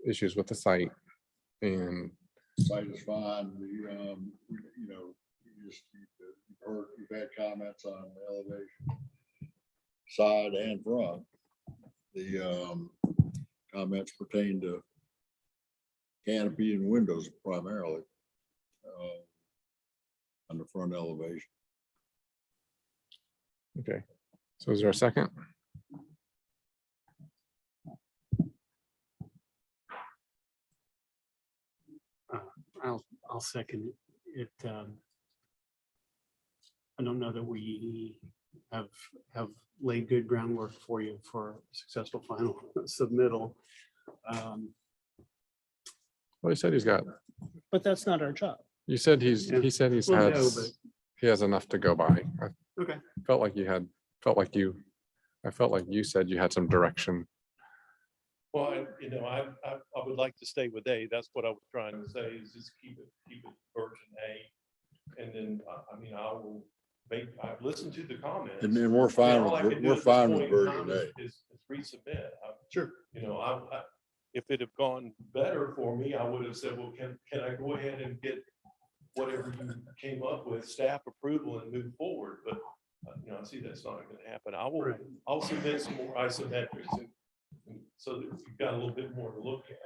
issues with the site. And Site is fine. You've had comments on the elevation, side and front. The comments pertain to canopy and windows primarily on the front elevation. okay, so is there a second? I'll second it. I don't know that we have laid good groundwork for you for successful final submittal. Well, he said he's got, But that's not our job. you said he said Well, no, has, but- he has enough to go by. I Okay. felt like I felt like you said you had some direction. Well, I would like to stay with A. That's what I was trying to say, is just keep it version A. And then, I've listened to the comments. And then we're fine All I with, can do we're at this fine with point in version time A. is resubmit. Sure. If it had gone better for me, I would have said, well, can I go ahead and get whatever you came up with, staff approval, and move forward? But, I see that's not gonna happen. Right. I'll submit some more isometrics and so that you've got a little bit more to look at.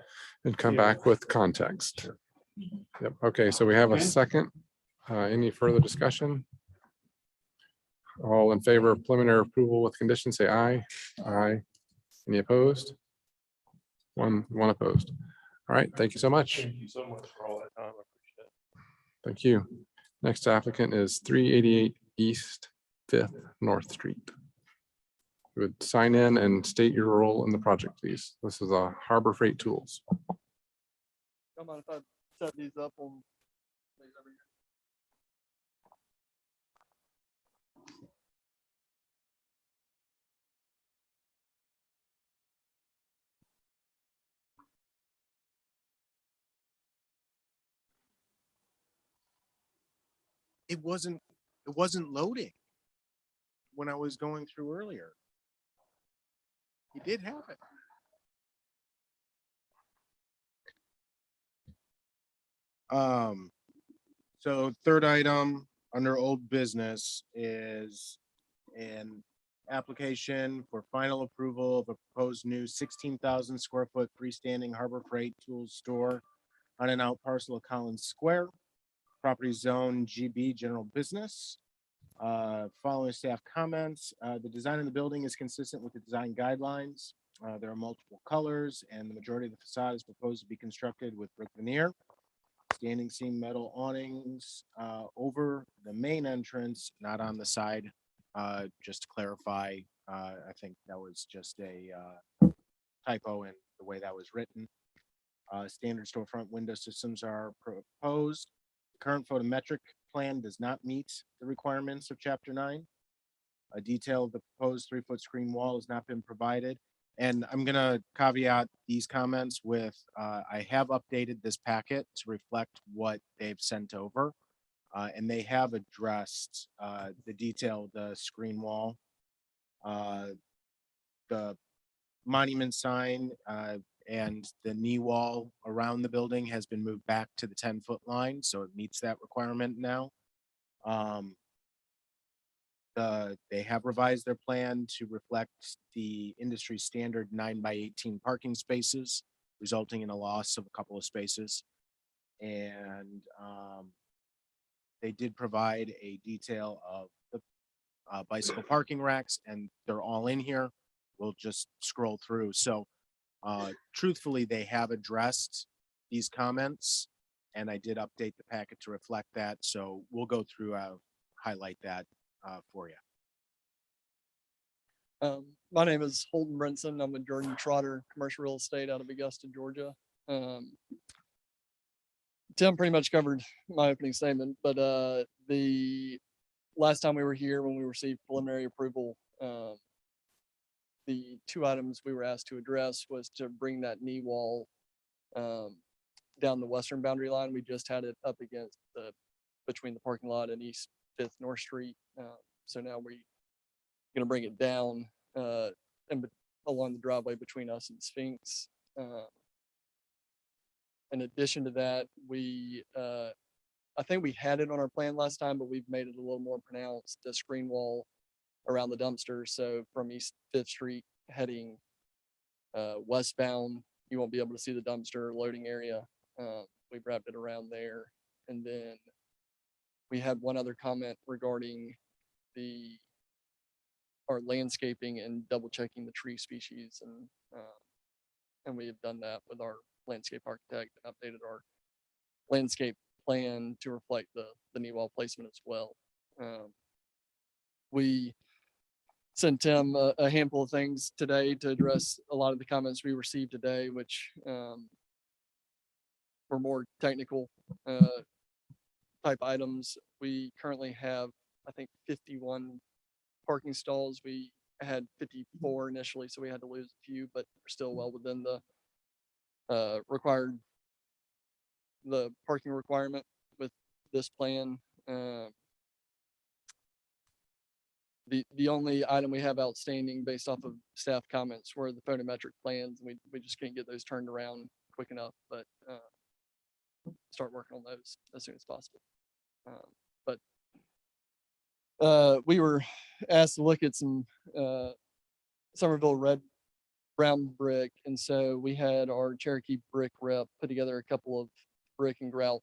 And come Yeah. back with context. Yep, okay, so we have a Okay. second. Any further discussion? All in favor of preliminary approval with conditions, say aye. Aye. Any opposed? One opposed. All right, thank you so much. Thank you so much for all that time. I appreciate it. Thank you. Next applicant is 388 East 5th North Street. Would sign in and state your role in the project, please. This is a Harbor Freight Tools. Come on, if I set these up on. It wasn't loading when I was going through earlier. He did have it. So third item under old business is an application for final approval of a proposed new 16,000 square foot freestanding Harbor Freight Tools store on an out parcel of Collins Square, property zone GB General Business. Following staff comments, the design of the building is consistent with the design guidelines. There are multiple colors and the majority of the facade is proposed to be constructed with brick veneer. Standing seam metal awnings over the main entrance, not on the side. Just to clarify, I think that was just a typo in the way that was written. Standard storefront window systems are proposed. The current photometric plan does not meet the requirements of Chapter 9. A detail of the proposed 3-foot screen wall has not been provided. And I'm gonna caveat these comments with, I have updated this packet to reflect what they've sent over. And they have addressed the detail of the screen wall. The monument sign and the knee wall around the building has been moved back to the 10-foot line, so it meets that requirement now. They have revised their plan to reflect the industry standard 9 by 18 parking spaces, resulting in a loss of a couple of spaces. And they did provide a detail of the bicycle parking racks, and they're all in here. We'll just scroll through. So truthfully, they have addressed these comments, and I did update the packet to reflect that. So we'll go through, highlight that for you. My name is Holden Brinson. I'm with Jordan Trotter Commercial Real Estate out of Augusta, Georgia. Tim pretty much covered my opening statement, but the last time we were here, when we received preliminary approval, the two items we were asked to address was to bring that knee wall down the western boundary line. We just had it up against between the parking lot and East Fifth North Street. So now we're gonna bring it down and along the driveway between us and Sphinx. In addition to that, I think we had it on our plan last time, but we've made it a little more pronounced, the screen wall around the dumpster. So from East Fifth Street heading westbound, you won't be able to see the dumpster loading area. We've wrapped it around there. And then we had one other comment regarding our landscaping and double checking the tree species. And we have done that with our landscape architect and updated our landscape plan to reflect the knee wall placement as well. We sent Tim a handful of things today to address a lot of the comments we received today, which were more technical type items. We currently have, I think, 51 parking stalls. We had 54 initially, so we had to lose a few, but we're still well within the parking requirement with this plan. The only item we have outstanding based off of staff comments were the photometric plans. We just can't get those turned around quick enough, but start working on those as soon as possible. We were asked to look at some Summerville red brown brick, and so we had our Cherokee brick rep put together a couple of brick and grout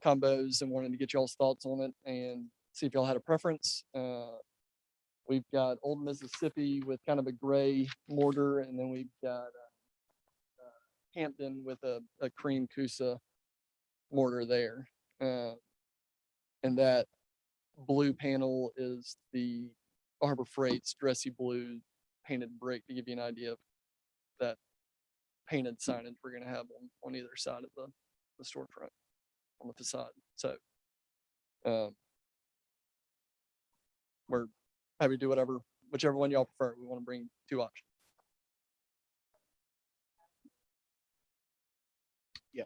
combos and wanted to get y'all's thoughts on it and see if y'all had a preference. We've got Old Mississippi with kind of a gray mortar, and then we've got Hampton with a cream Coosa mortar there. And that blue panel is the Harbor Freight's dressy blue painted brick, to give you an idea of that painted signage we're gonna have on either side of the storefront on the facade. So we're happy to do whichever one y'all prefer. We want to bring two options. Yeah.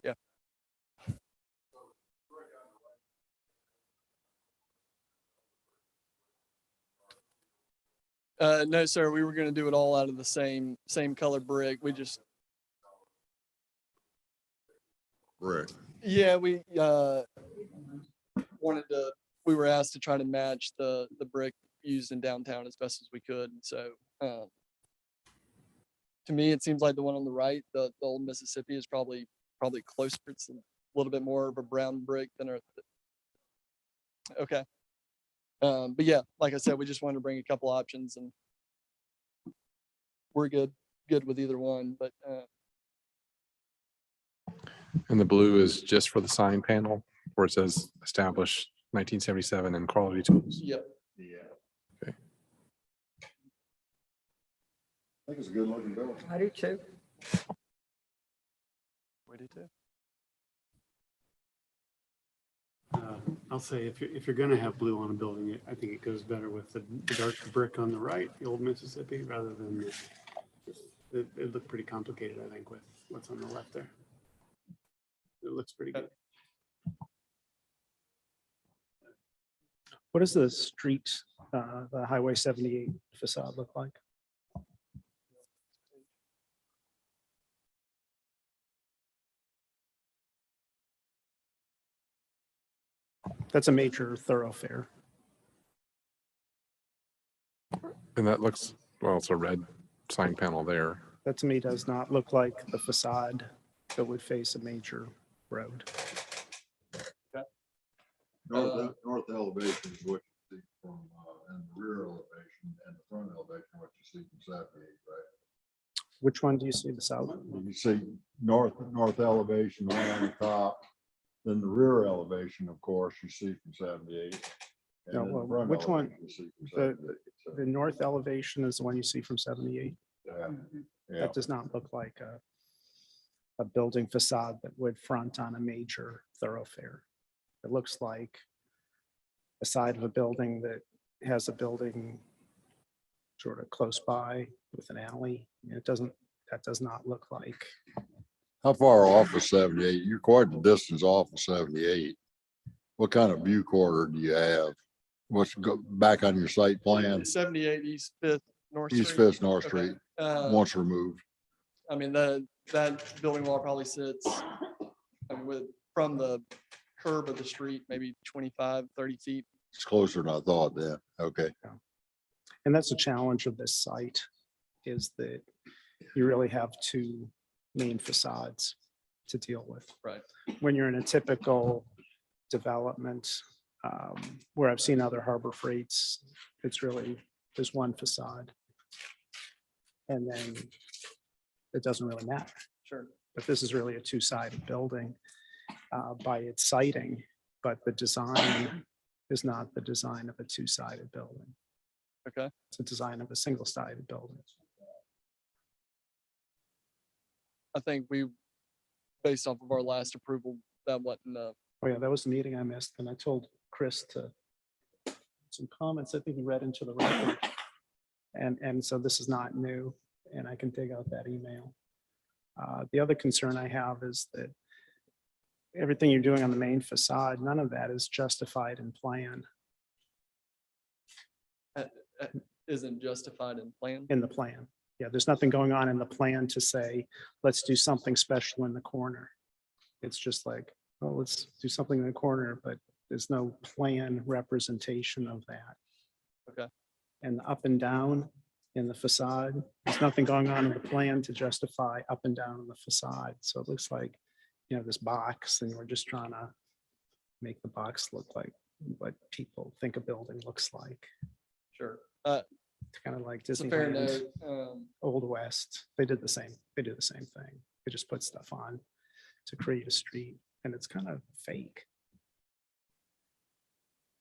Yeah. No, sir. We were going to do it all out of the same color brick. We just Brick. Yeah, we we were asked to try to match the brick used in downtown as best as we could. So to me, it seems like the one on the right, the Old Mississippi, is probably closer. It's a little bit more of a brown brick than okay. But yeah, like I said, we just wanted to bring a couple options, and we're good with either one, but And the blue is just for the sign panel where it says established 1977 and quality tools. yep. Yeah. Okay. I think it's a good looking building. I do too. We do too. I'll say if you're gonna have blue on a building, I think it goes better with the dark brick on the right, the old Mississippi, rather than it looked pretty complicated, I think, with what's on the left there. It looks pretty good. What does the street, the Highway 78 facade look like? That's a major thoroughfare. And that looks, well, it's a red sign panel there. That to me does not look like the facade that would face a major road. North elevation is what you see from, and the rear elevation and the front elevation, what you see from 78, right? Which one do you see the south? You see north elevation, the one on the top, then the rear elevation, of course, you see from 78. and No, then the well, front which one? elevation you see from The, 78, so, the north elevation is the one you see from 78. yeah, yeah. That does not look like a building facade that would front on a major thoroughfare. It looks like the side of a building that has a building sort of close by with an alley. It doesn't, that does not look like, How far off of 78? You're quite the distance off of 78. What kind of view corridor do you have? What's go back on your site plan? 78 East Fifth North East Street. Fifth North Okay. Street, once removed. I mean, that building wall probably sits, I mean, from the curb of the street, maybe 25, 30 feet. It's closer than I thought then. Okay. and that's the challenge of this site, is that you really have two main facades to deal with. Right. When you're in a typical development, where I've seen other Harbor Freights, it's really, there's one facade. And then it doesn't really matter. Sure. But this is really a two-sided building by its siting, but the design is not the design of a two-sided building. Okay. It's a design of a single-sided building. I think we, based off of our last approval, that wasn't, Oh yeah, that was the meeting I missed, and I told Chris to some comments, I think he read into the record. And so this is not new, and I can dig out that email. The other concern I have is that everything you're doing on the main facade, none of that is justified in plan, isn't justified in plan. in the plan. Yeah, there's nothing going on in the plan to say, let's do something special in the corner. It's just like, well, let's do something in the corner, but there's no plan representation of that. Okay. And the up and down in the facade, there's nothing going on in the plan to justify up and down in the facade. So it looks like, you know, this box, and we're just trying to make the box look like what people think a building looks like. Sure. It's kind of like It's a fair Disneyland, note. Old West. They did the same. They do the same thing. They just put stuff on to create a street, and it's kind of fake.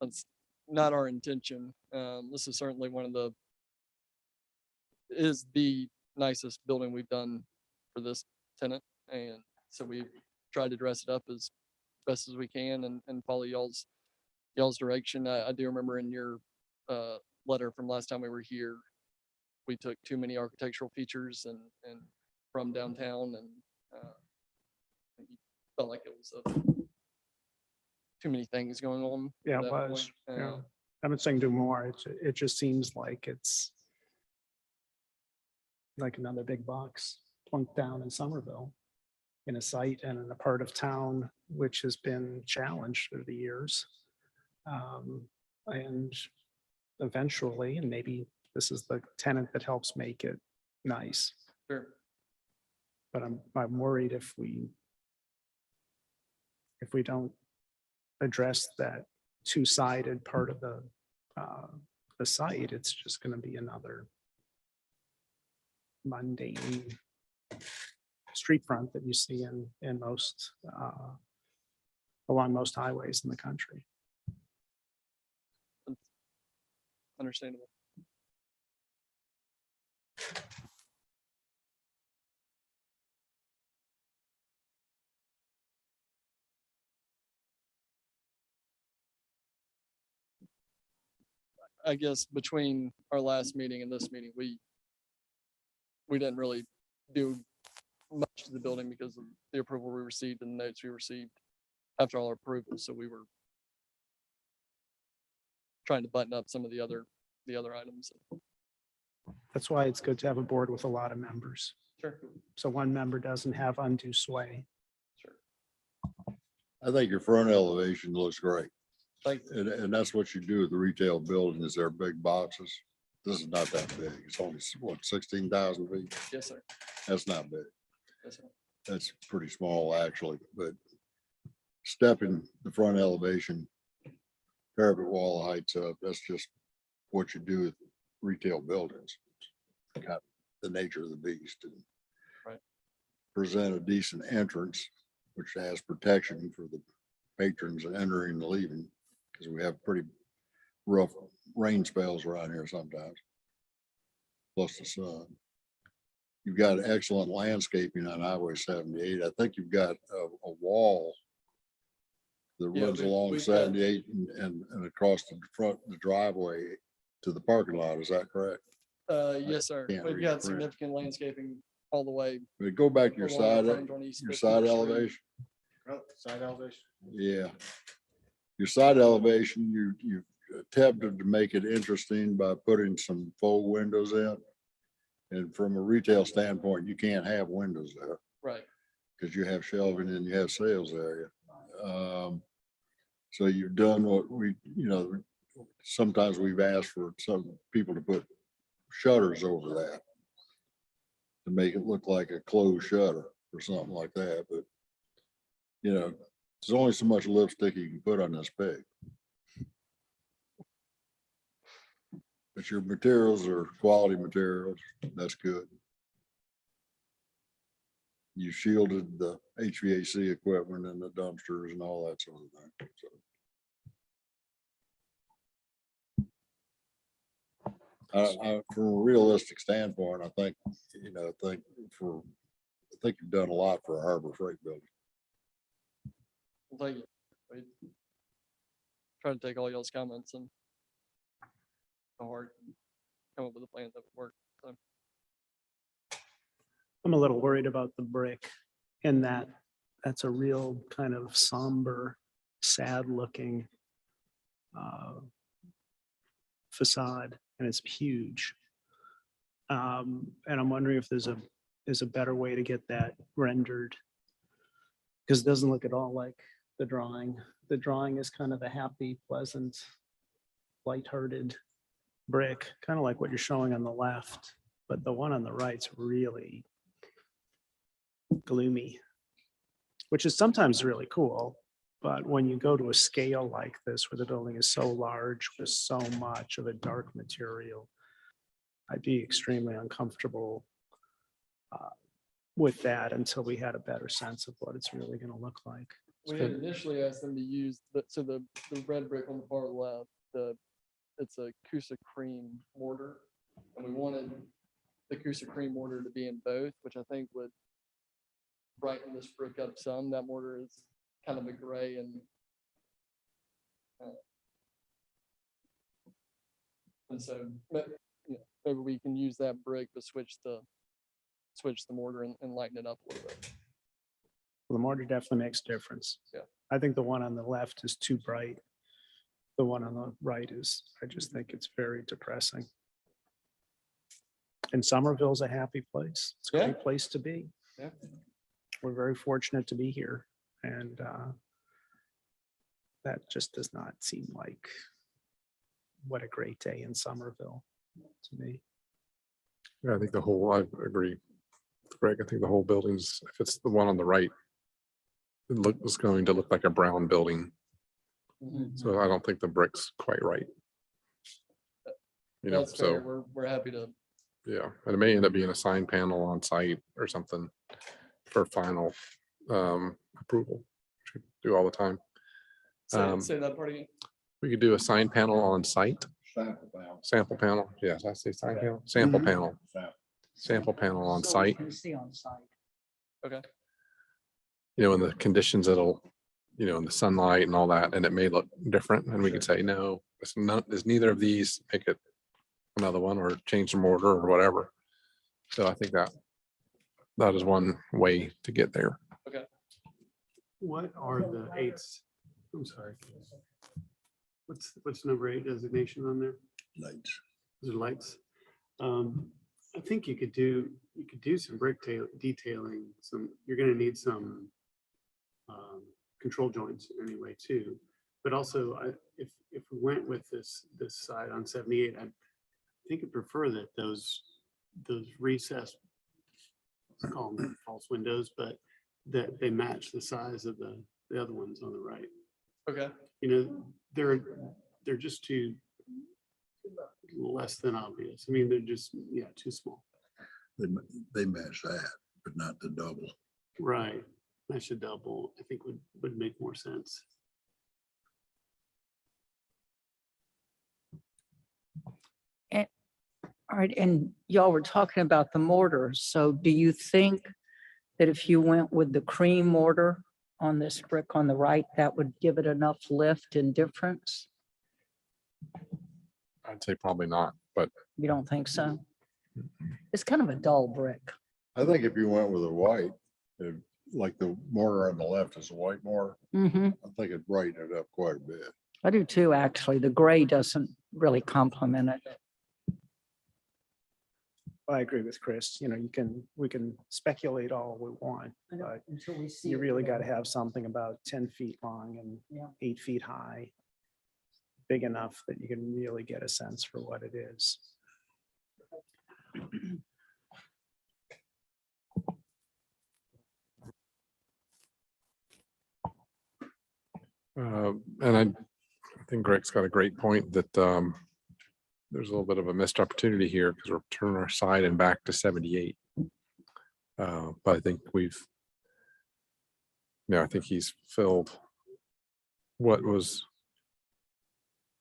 That's not our intention. This is certainly is the nicest building we've done for this tenant. And so we've tried to dress it up as best as we can and follow y'all's direction. I do remember in your letter from last time we were here, we took too many architectural features and from downtown, and felt like it was too many things going on. Yeah, at it that was. point. Yeah. I'm not saying do more. It just seems like it's like another big box plunked down in Summerville, in a site and in a part of town which has been challenged through the years. And eventually, and maybe this is the tenant that helps make it nice, Sure. but I'm worried if we don't address that two-sided part of the site, it's just going to be another mundane street front that you see in most, along most highways in the country. Understandable. I guess between our last meeting and this meeting, we didn't really do much to the building because of the approval we received and the notes we received after all our approvals. So we were trying to button up some of the other items. That's why it's good to have a board with a lot of members. Sure. So one member doesn't have undue sway. Sure. I think your front elevation looks great. Thank And that's what you do with the retail building is they're big boxes. This is not that big. It's only, what, 16,000 feet? Yes, sir. That's not big. Yes, sir. That's pretty small, actually, but stepping the front elevation, parapet wall heights up, that's just what you do with retail buildings. Kind of the nature of the beast. And Right. present a decent entrance, which has protection for the patrons entering and leaving, because we have pretty rough rain spells around here sometimes. Plus the sun. You've got excellent landscaping on Highway 78. I think you've got a wall that Yeah, runs we've along got- 78 and across the front, the driveway to the parking lot. Is that correct? Yes, sir. can't We've read got the print. significant landscaping all the way. But go back to your along side, the frontage on East your 15th side Street. elevation. Oh, side elevation. Yeah. Your side elevation, you attempted to make it interesting by putting some faux windows in. And from a retail standpoint, you can't have windows there Right. because you have shelving and you have sales area. So you've done what we, sometimes we've asked for some people to put shutters over that to make it look like a closed shutter or something like that. But, there's only so much lipstick you can put on this pig. But your materials are quality materials. That's good. You shielded the HVAC equipment and the dumpsters and all that sort of thing. So from a realistic standpoint, I think you've done a lot for a Harbor Freight building. Well, thank you. We try to take all y'all's comments and go hard, and come up with a plan that would work. So, I'm a little worried about the brick in that's a real kind of somber, sad looking facade, and it's huge. And I'm wondering if there's a better way to get that rendered. Because it doesn't look at all like the drawing. The drawing is kind of a happy, pleasant, lighthearted brick, kind of like what you're showing on the left, but the one on the right's really gloomy, which is sometimes really cool. But when you go to a scale like this, where the building is so large with so much of a dark material, I'd be extremely uncomfortable with that until we had a better sense of what it's really going to look like. we had initially asked them to use the red brick on the far left, it's a Coosa cream mortar. And we wanted the Coosa cream mortar to be in both, which I think would brighten this brick up some. That mortar is kind of a gray and so maybe we can use that brick to switch the mortar and lighten it up a little bit. The mortar definitely makes a difference. Yeah. I think the one on the left is too bright. The one on the right I just think it's very depressing. And Summerville's a happy place. It's a Yeah. great place to be. Yeah. We're very fortunate to be here, and that just does not seem like what a great day in Summerville to me. Yeah, I agree. Greg, I think the whole building's, if it's the one on the right, it's going to look like a brown building. So I don't think the brick's quite right. That's fair. So We're happy to Yeah, and it may end up being a sign panel on site or something for final approval, which we do all the time. Say that part again. We could do a sign panel on site, Sample panel. sample panel. Yes, I say sign panel, sample Mhm. panel, sample panel on So we site. can see on site. Okay. You know, in the conditions that'll, you know, in the sunlight and all that, and it may look different, and we could say, no, it's not, there's neither of these, make it another one, or change the mortar or whatever. So I think that is one way to get there. What are the eights? I'm sorry. What's number 8 designation on there? Lights. Those are lights. I think you could do some brick detailing, you're gonna need some control joints anyway too. But also, if we went with this side on 78, I think I'd prefer that those recessed, let's call them false windows, but that they match the size of the other ones on the right. Okay. You know, they're just too less than obvious. I mean, they're just, yeah, too small. They match that, but not the double. Right. Match a double, I think would make more sense. All right, and y'all were talking about the mortar. So do you think that if you went with the cream mortar on this brick on the right, that would give it enough lift and difference? I'd say probably not, but You don't think so? It's kind of a dull brick. I think if you went with a white, like the mortar on the left is a white mortar, Mm-hmm. I think it'd brighten it up quite a bit. I do too, actually. The gray doesn't really complement it. I agree with Chris. You know, we can speculate all we want, but you really got to have something about 10 feet long and Yeah. 8 feet high. Big enough that you can really get a sense for what it is. and I think Greg's got a great point that there's a little bit of a missed opportunity here because we're turning our side and back to 78. But I think I think he's filled what was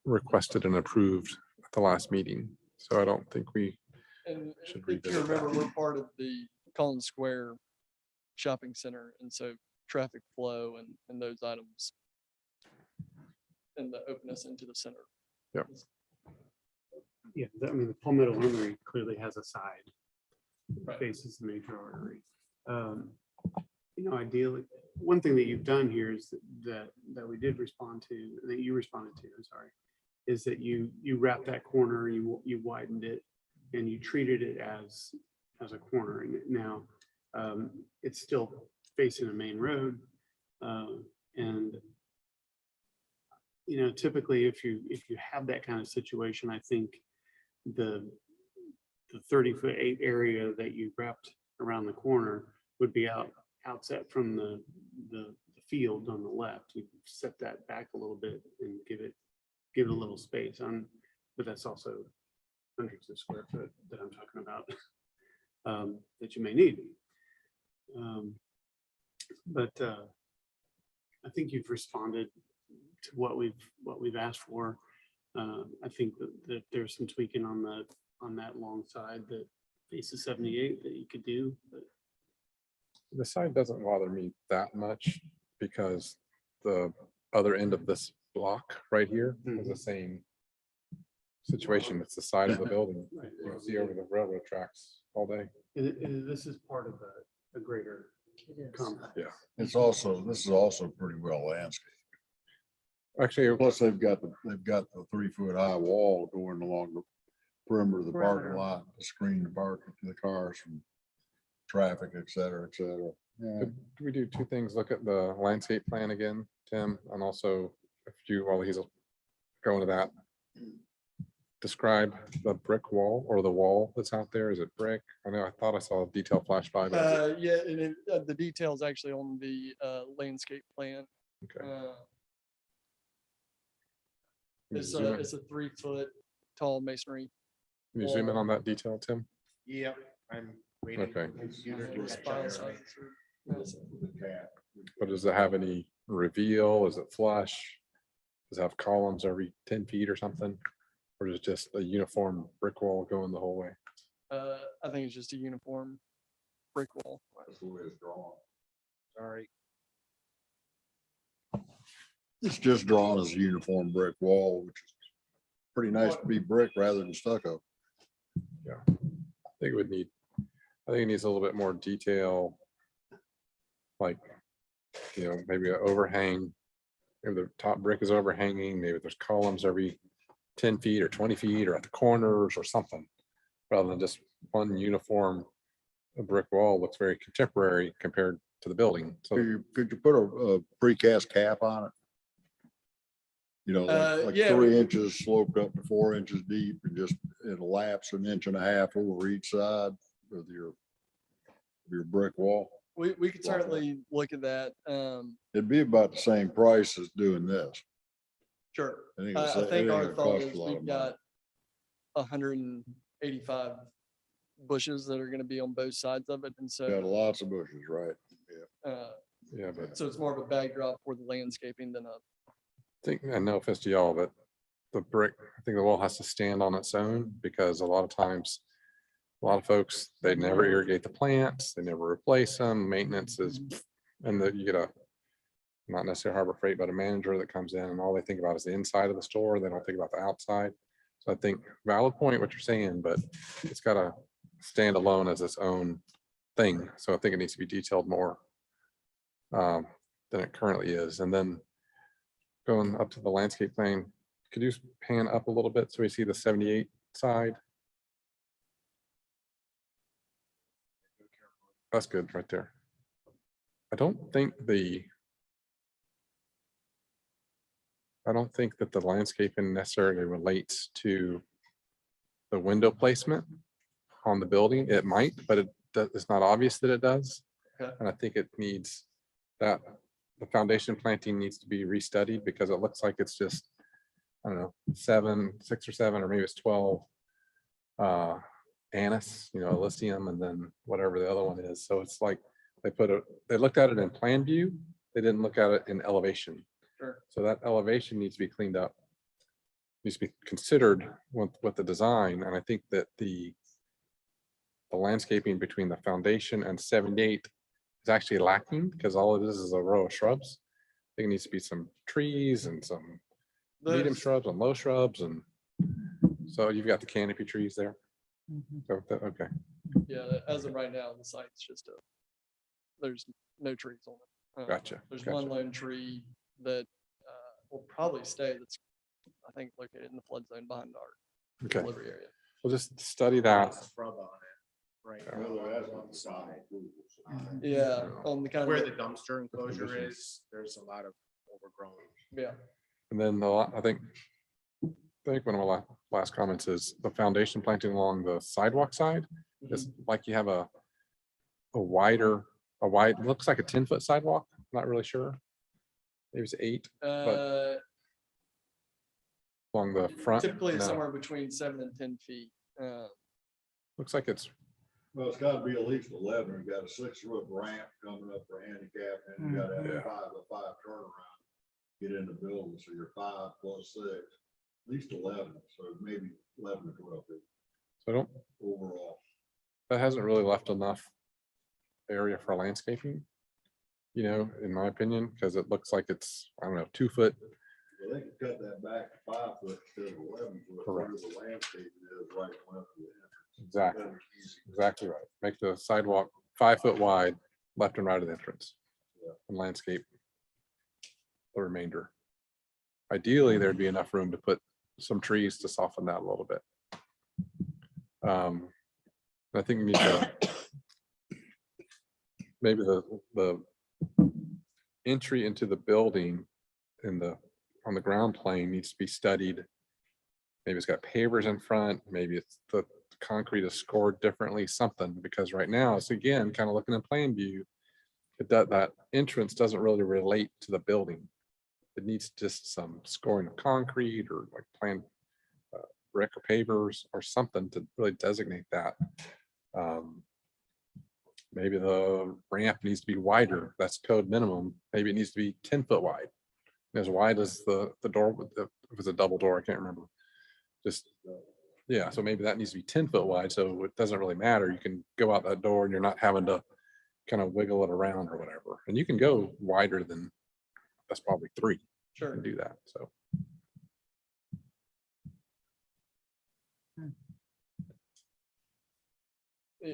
requested and approved at the last meeting. So I don't think we And should if you revisit remember, that. we're part of the Collins Square Shopping Center, and so traffic flow and those items and the openness into the center. Yep. Yeah, I mean, the Palmetto Armory clearly has a side Right. faces the major artery. You know, ideally, one thing that you've done here is that we did respond to, that you responded to, I'm sorry, is that you wrapped that corner, you widened it, and you treated it as a corner. And now it's still facing a main road, and you know, typically if you have that kind of situation, I think the 30-foot 8 area that you wrapped around the corner would be outset from the field on the left. You set that back a little bit and give it a little space on, but that's also hundreds of square foot that I'm talking about that you may need. But I think you've responded to what we've asked for. I think that there's some tweaking on that long side that faces 78 that you could do, but The side doesn't bother me that much because the other end of this block right here is the same situation. It's the side of the building. You can see over the railroad tracks all day. this is part of a greater complex. Yeah. This is also pretty well landscaped. Actually, Plus they've got the 3-foot high wall going along the perimeter of the parking lot to screen the parking to the cars from traffic, et cetera, et cetera. Yeah. could we do two things? Look at the landscape plan again, Tim, and also if you, while he's going to that, describe the brick wall or the wall that's out there. Is it brick? I know I thought I saw a detail flash by, but is it- Yeah, and the details actually on the landscape plan. okay. Can you It's zoom in? a 3-foot tall masonry. Can you zoom in on that detail, Tim? Yep, I'm waiting. Okay. for the computer to Those catch file up. sizes are massive. But does it have any reveal? Is it flush? Does it have columns every 10 feet or something? Or is it just a uniform brick wall going the whole way? I think it's just a uniform brick wall. That's the way it's drawn. Sorry. It's just drawn as a uniform brick wall, which is pretty nice to be brick rather than stucco. I think it needs a little bit more detail. Like, maybe an overhang. Maybe the top brick is overhanging. Maybe there's columns every 10 feet or 20 feet or at the corners or something. Rather than just one uniform brick wall. Looks very contemporary compared to the building. So Could you put a precast cap on it? Like Yeah, 3 inches sloped up to 4 inches deep and just it elapse an inch and a half over each side of your brick wall. we could certainly look at that. It'd be about the same price as doing this. Sure. I think I it's- I it think ain't our gonna thought cost a is lot we've of money. got 185 bushes that are gonna be on both sides of it. And Got so, lots of bushes, right? yeah, but so it's more of a backdrop for the landscaping than a, I know offense to y'all, but the brick, I think the wall has to stand on its own because a lot of times, a lot of folks, they never irrigate the plants, they never replace them, maintenance is, and you get a, not necessarily Harbor Freight, but a manager that comes in and all they think about is the inside of the store. They don't think about the outside. So I think valid point what you're saying, but it's got to stand alone as its own thing. So I think it needs to be detailed more than it currently is. And then going up to the landscape plan, could you pan up a little bit so we see the 78 side? That's good right there. I don't think that the landscaping necessarily relates to the window placement on the building. It might, but it's not obvious that it does. Okay. And I think it needs that, the foundation planting needs to be restudied because it looks like it's just, I don't know, 6 or 7, or maybe it's 12 anise, Elysium, and then whatever the other one is. So it's like they looked at it in plan view. They didn't look at it in elevation. sure. So that elevation needs to be cleaned up. Needs to be considered with the design. And I think that the landscaping between the foundation and 78 is actually lacking because all it is a row of shrubs. I think it needs to be some trees and some medium Those- shrubs and low shrubs. And so you've got the canopy trees there. So, okay, Yeah, as of right now, the site's just there's no trees on it. gotcha. There's gotcha. one lone tree that will probably stay, that's, I think, located in the flood zone behind our Okay, delivery area. we'll just study that. Scrub on it, right? Yeah. Whether on the side. Yeah, on the kind Where of, the dumpster enclosure is, there's a lot of overgrown. yeah, And then I think one of my last comments is the foundation planting along the sidewalk side. It's like you have a wide, looks like a 10-foot sidewalk. Not really sure. Maybe it's 8 along the front. typically it's No, somewhere between 7 and 10 feet. looks like it's, Well, it's gotta be at least 11. You got a 6-foot ramp coming up for handicap and you gotta have Yeah. a five turnaround. Get in the building, so you're 5 plus 6, at least 11, so maybe 11 or 12 feet so I don't, overall. that hasn't really left enough area for landscaping, in my opinion, because it looks like it's, I don't know, 2 foot. Well, they could cut that back to 5 foot instead of 11 foot. Correct. Where the landscaping is right and left of the entrance. Exactly, That'd be easy. exactly right. Make the sidewalk 5 foot wide, left and right of the entrance. Yeah. And landscape the remainder. Ideally, there'd be enough room to put some trees to soften that a little bit. I think we need to, maybe the entry into the building on the ground plane needs to be studied. Maybe it's got pavers in front, maybe it's the concrete is scored differently, something, because right now it's again, kind of looking in plan view. That entrance doesn't really relate to the building. It needs just some scoring of concrete or like plain brick or pavers or something to really designate that. Maybe the ramp needs to be wider. That's code minimum. Maybe it needs to be 10 foot wide. As wide as the door with the, if it's a double door, I can't remember. Just, yeah, so maybe that needs to be 10 foot wide, so it doesn't really matter. You can go out that door and you're not having to kind of wiggle it around or whatever. And you can go wider than, that's probably 3 Sure. and do that, so.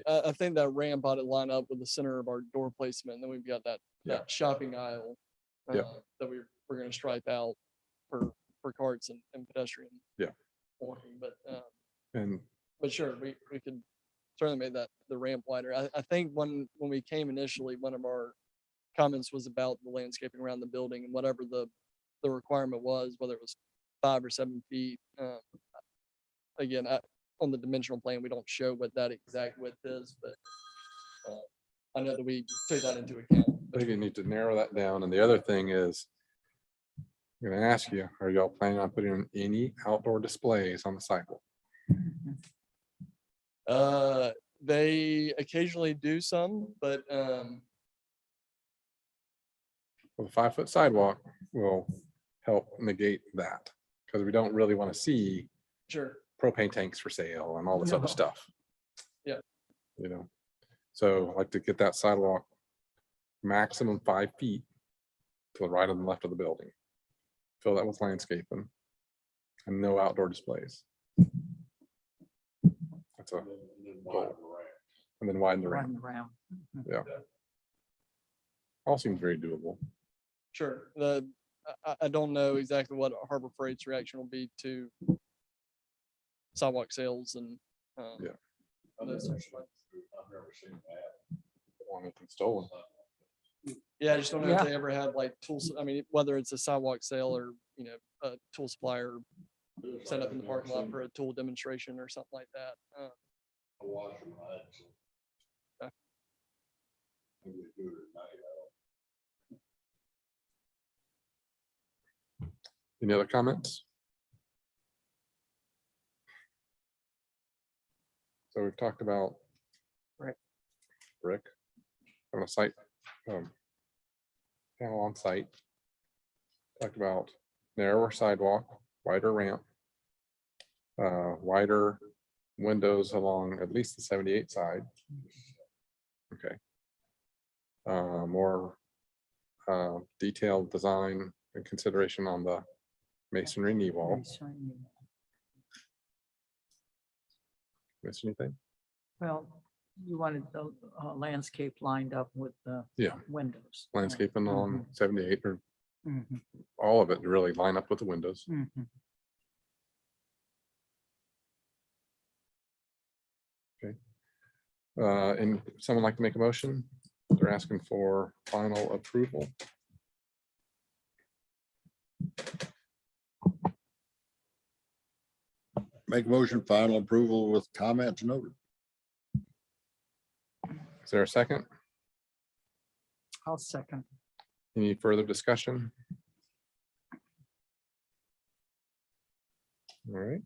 I think that ramp ought to line up with the center of our door placement. And then we've got that, Yeah. that shopping aisle Yeah. that we're going to stripe out for carts and pedestrian. Yeah. Walking, And but sure, we could certainly make that the ramp wider. I think when we came initially, one of our comments was about the landscaping around the building and whatever the requirement was, whether it was 5 or 7 feet. Again, on the dimensional plan, we don't show what that exact width is, but I know that we took that into account. I think you need to narrow that down. And the other thing is, I'm gonna ask you, are y'all planning on putting in any outdoor displays on the sidewalk? They occasionally do some, but Well, the 5 foot sidewalk will help negate that, because we don't really want to see sure. propane tanks for sale and all this other No. stuff. Yeah. You know, so I'd like to get that sidewalk maximum 5 feet to the right and left of the building. Fill that with landscaping and no outdoor displays. That's a, And then widen the ramp. and then widen the ramp. Run around. All seems very doable. Sure. I don't know exactly what Harbor Freight's reaction will be to sidewalk sales and. Yeah. I've those never sorts of things. seen that. Want anything stolen. Yeah, I just don't know if Yeah. they ever have like tools. I mean, whether it's a sidewalk sale or, a tool supplier set up in the parking lot for a tool demonstration or something like that. I watch them, I had some. Okay. Maybe they do it at night. Any other comments? So we've talked about brick on a site, panel on site. Talked about narrower sidewalk, wider ramp, wider windows along at least the 78 side. Okay. More detailed design and consideration on the masonry knee wall. Miss anything? Well, you wanted the landscape lined up with the Yeah. windows. Landscaping on 78 or Mhm, all of it to really line up with the windows. mhm. And someone like to make a motion? They're asking for final approval. Make motion, final approval with comments noted. Is there a second? I'll second. Any further discussion? All right,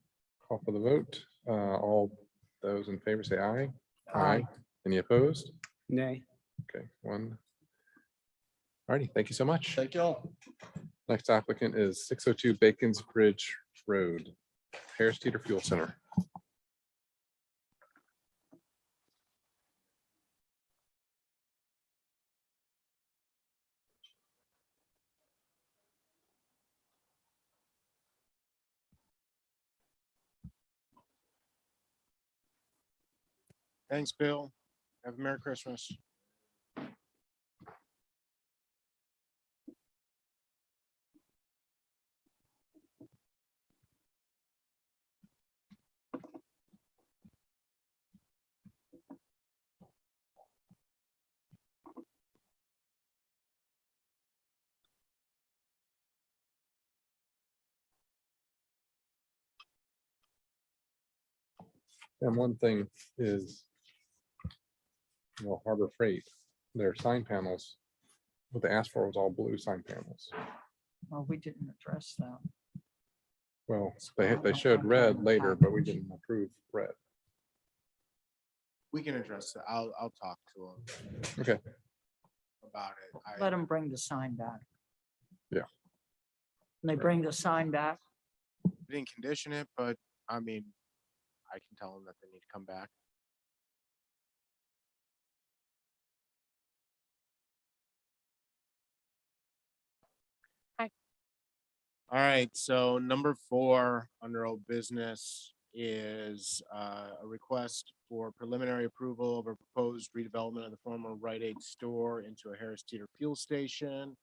call for the vote. All those in favor say aye. Aye. Any opposed? Nay. Okay, one. All righty, thank you so much. Thank y'all. Next applicant is 602 Bacon's Bridge Road, Harris-Teeter Fuel Center. Thanks, Bill. Have a Merry Christmas. And one thing is, Harbor Freight, their sign panels, what they asked for was all blue sign panels. Well, we didn't address that. Well, they showed red later, but we didn't approve red. We can address that. I'll talk to him Okay, about it. Let them bring the sign back. Yeah. When they bring the sign back, Didn't condition it, but I mean, I can tell them that they need to come back. Hi. All right, so number 4 under old business is a request for preliminary approval of a proposed redevelopment of the former Rite Aid store into a Harris-Teeter fuel station,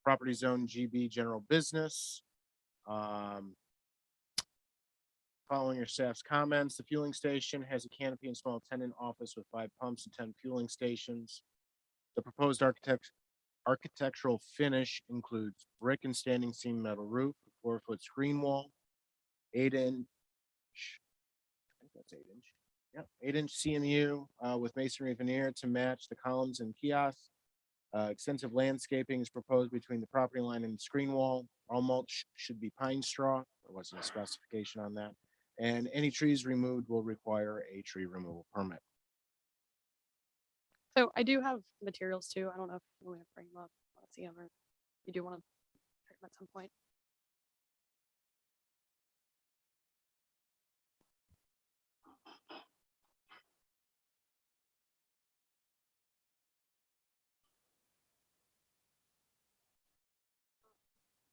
property zone GB general business. Following your staff's comments, the fueling station has a canopy and small tenant office with 5 pumps and 10 fueling stations. The proposed architectural finish includes brick and standing seam metal roof, 4-foot screen wall, 8-inch, I think that's 8-inch. Yep, 8-inch CMU with masonry veneer to match the columns and kiosks. Extensive landscaping is proposed between the property line and the screen wall. All mulch should be pine straw. There wasn't a specification on that. And any trees removed will require a tree removal permit. So I do have materials too. I don't know if you want to bring them up, want to see them, or you do want to check them at some point.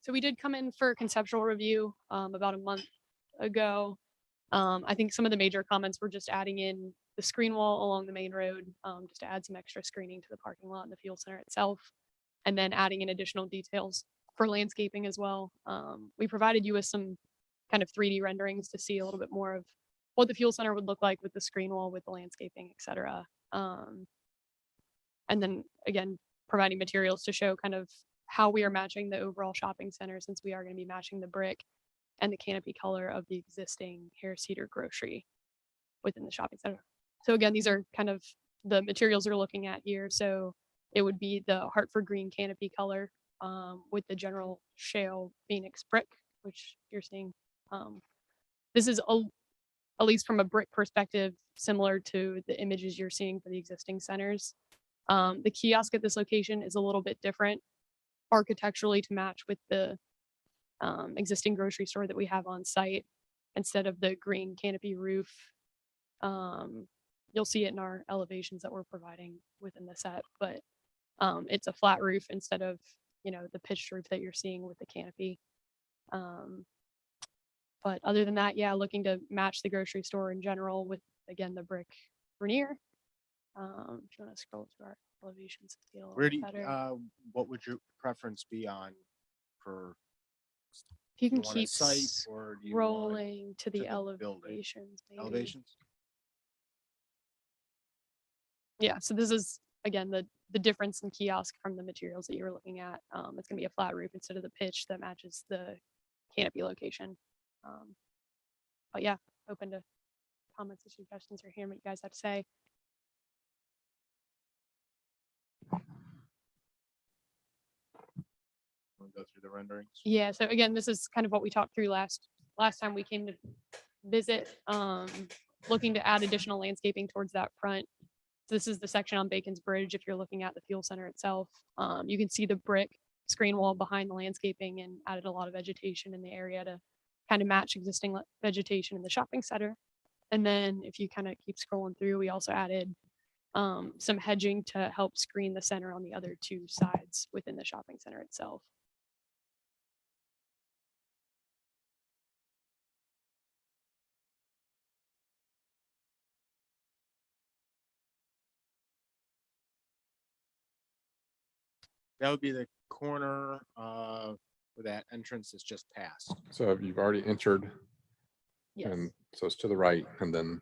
So we did come in for conceptual review about a month ago. I think some of the major comments were just adding in the screen wall along the main road, just to add some extra screening to the parking lot and the fuel center itself, and then adding in additional details for landscaping as well. We provided you with some kind of 3D renderings to see a little bit more of what the fuel center would look like with the screen wall, with the landscaping, et cetera. And then again, providing materials to show kind of how we are matching the overall shopping center, since we are going to be matching the brick and the canopy color of the existing Harris-Teeter grocery within the shopping center. So again, these are kind of the materials you're looking at here. So it would be the Hartford green canopy color with the general shale Phoenix brick, which you're seeing. This is at least from a brick perspective, similar to the images you're seeing for the existing centers. The kiosk at this location is a little bit different architecturally to match with the existing grocery store that we have on site. Instead of the green canopy roof, you'll see it in our elevations that we're providing within the set, but it's a flat roof instead of, the pitched roof that you're seeing with the canopy. But other than that, yeah, looking to match the grocery store in general with, again, the brick veneer. If you want to scroll to our elevations to see a little Where do you, better. what would your preference be on for? If you can want a keep site or do you want rolling to the the building? elevations, maybe. Elevations? Yeah, so this is, again, the difference in kiosk from the materials that you were looking at. It's gonna be a flat roof instead of the pitch that matches the canopy location. But yeah, open to comments and suggestions or hearing what you guys have to say. We'll go through the renderings. Yeah, so again, this is kind of what we talked through last time we came to visit, looking to add additional landscaping towards that front. So this is the section on Bacon's Bridge. If you're looking at the fuel center itself, you can see the brick screen wall behind the landscaping, and added a lot of vegetation in the area to kind of match existing vegetation in the shopping center. And then if you kind of keep scrolling through, we also added some hedging to help screen the center on the other 2 sides within the shopping center itself. That would be the corner where that entrance is just past. so you've already entered, Yes. and so it's to the right, and then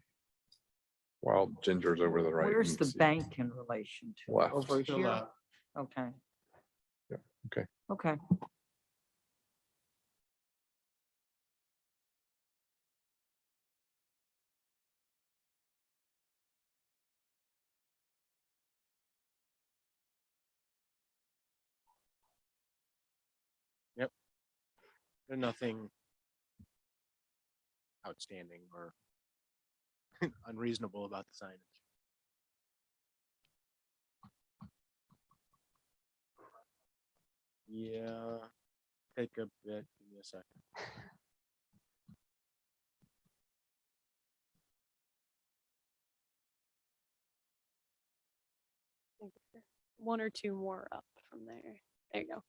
Wild Ginger's over to the right. where's and the see- bank in relation to? Left. Over To the here? left. Okay. Yeah, okay. Okay. There's nothing outstanding or unreasonable about the signage. Yeah, take a bit, give me a second. One or two more up from there. There you go.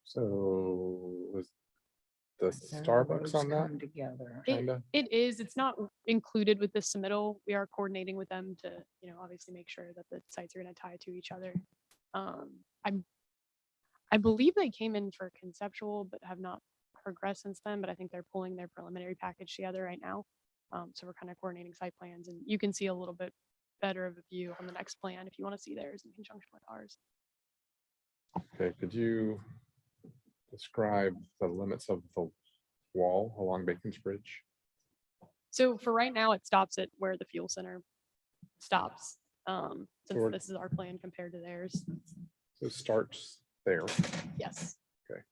So was the Starbucks on that? Together. Kinda. It is, it's not included with the submittal. We are coordinating with them to, obviously make sure that the sites are gonna tie to each other. I believe they came in for conceptual, but have not progressed since then, but I think they're pulling their preliminary package together right now. So we're kind of coordinating site plans, and you can see a little bit better of a view on the next plan if you want to see theirs in conjunction with ours. Okay, could you describe the limits of the wall along Bacon's Bridge? So for right now, it stops at where the fuel center stops. Since we're- this is our plan compared to theirs. So it starts there. Yes. Okay.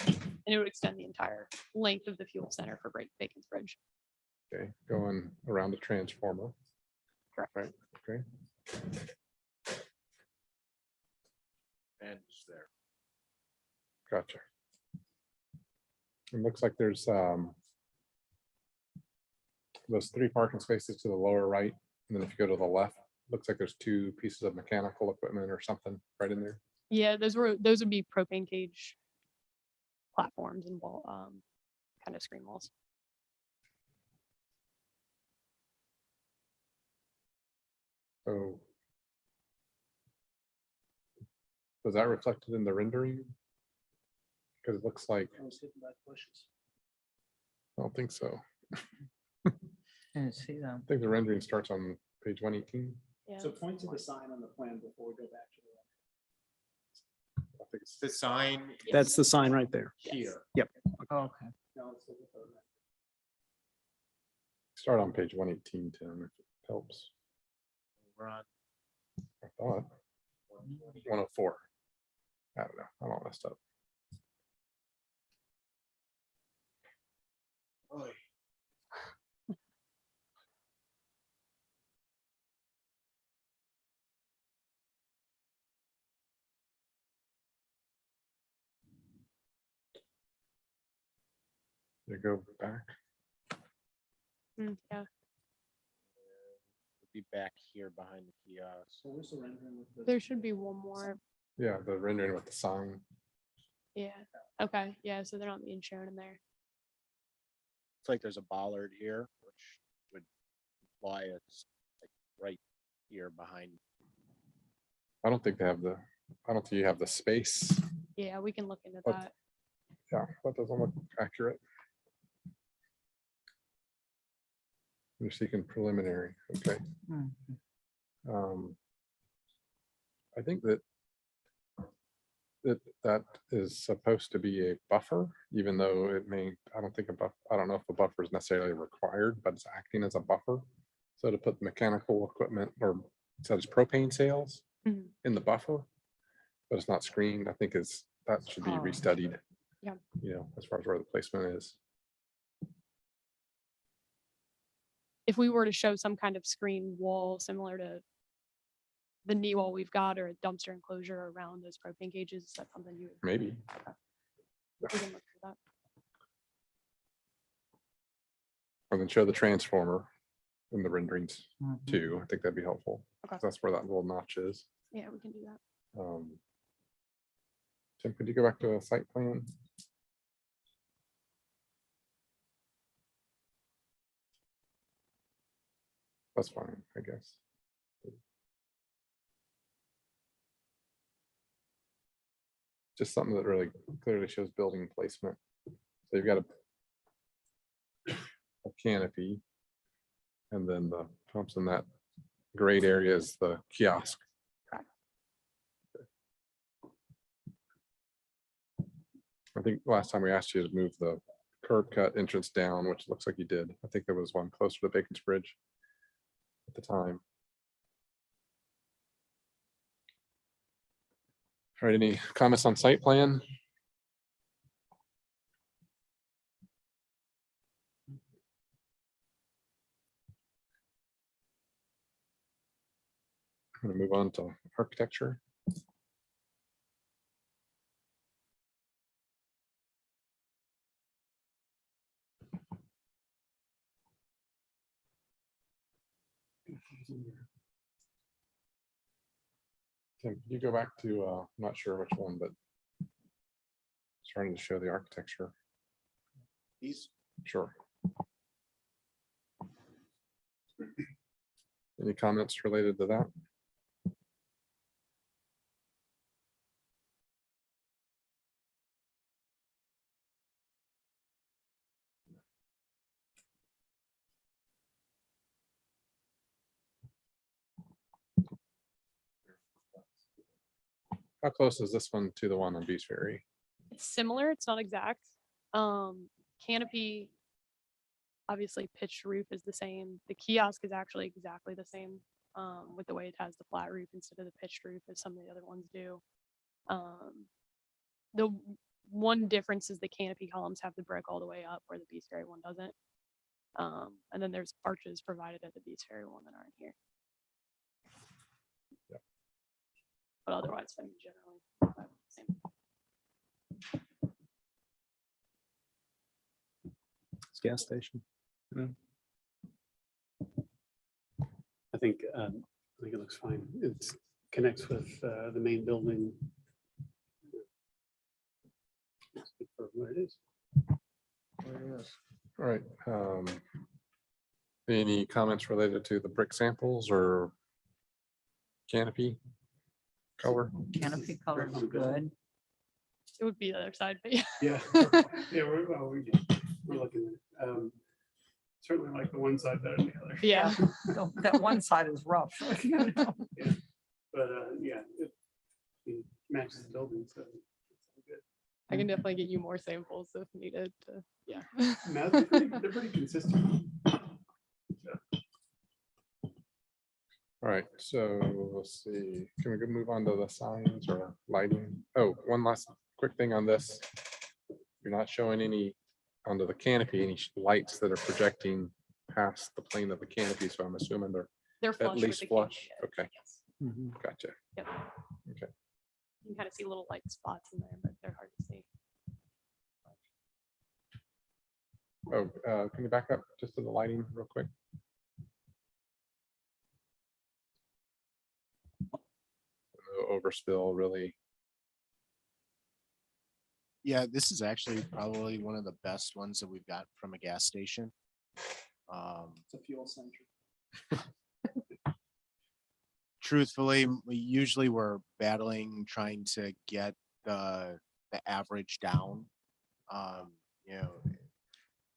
And it would extend the entire length of the fuel center for Bacon's Bridge. Okay, going around the transformer. Correct. Right, okay. And it's there. Gotcha. It looks like there's those 3 parking spaces to the lower right. And then if you go to the left, looks like there's 2 pieces of mechanical equipment or something right in there. Yeah, those would be propane cage platforms and wall, kind of screen walls. So was that reflected in the rendering? Because it looks like, I don't think so. And see them. I think the rendering starts on page 118. Yeah. So point to the sign on the plan before we go back to the. I think it's The sign That's the sign right there. here. Yep. Okay. start on page 118, Tim, if it helps. We're on. I thought 104. I don't know. I'm all messed up. Oy. You go back. Yeah. Be back here behind the kiosk. There should be one more. Yeah, the rendering with the sign. Yeah. Okay. Yeah. So they're not being shown in there. It's like there's a bollard here, which would imply it's like right here behind. I don't think they have the, I don't think you have the space. Yeah, we can look into But- that. Yeah, that doesn't look accurate. You're seeking preliminary, okay. I think that that is supposed to be a buffer, even though it may, I don't think a buff, I don't know if a buffer is necessarily required, but it's acting as a buffer. So to put mechanical equipment or it says propane sales Mhm. in the buffer, but it's not screened, I think that should be Oh. restudied. Yeah. You know, as far as where the placement is. If we were to show some kind of screen wall similar to the knee wall we've got, or a dumpster enclosure around those propane cages, is that something you would? Maybe. We can look for that. Or then show the transformer in the renderings Mhm. too. I think that'd be helpful. Okay. 'Cause that's where that little notch is. Yeah, we can do that. Tim, could you go back to a site plan? That's fine, I guess. Just something that really clearly shows building placement. So you've got a canopy. And then the pumps in that grayed area is the kiosk. I think last time we asked you to move the curb cut entrance down, which looks like you did. I think there was one closer to Bacon's Bridge at the time. All right, any comments on site plan? I'm gonna move on to architecture. Tim, can you go back to, I'm not sure which one, but starting to show the architecture. These, Sure. Any comments related to that? How close is this one to the one on Beach Ferry? It's similar, it's not exact. Canopy, obviously pitched roof is the same. The kiosk is actually exactly the same, with the way it has the flat roof instead of the pitched roof as some of the other ones do. The one difference is the canopy columns have the brick all the way up where the Beast Ferry one doesn't. And then there's arches provided at the Beast Ferry one that aren't here. Yep. But otherwise, I mean, generally, about the same. It's gas station. I think it looks fine. It connects with the main building. It's good for what it is. All right. Any comments related to the brick samples or canopy color? Canopy color is good. It would be the other side, but yeah. Yeah, yeah, we're looking at it. Certainly like the one side better than the other. Yeah. That one side is rough. But yeah, it matches the building, so it's good. I can definitely get you more samples if needed to, yeah. No, they're pretty consistent. All right, so let's see, can we go move on to the signs or lighting? Oh, one last quick thing on this. You're not showing any onto the canopy, any lights that are projecting past the plane of the canopy, so I'm assuming They're at flush with least the flush. canopy, Okay, yes. gotcha. Yep. Okay. You can kind of see little light spots in there, but they're hard to see. Oh, can you back up just to the lighting real quick? No overspill, really. yeah, this is actually probably one of the best ones that we've got from a gas station. It's a fuel centric. Truthfully, we usually we're battling trying to get the average down. You know,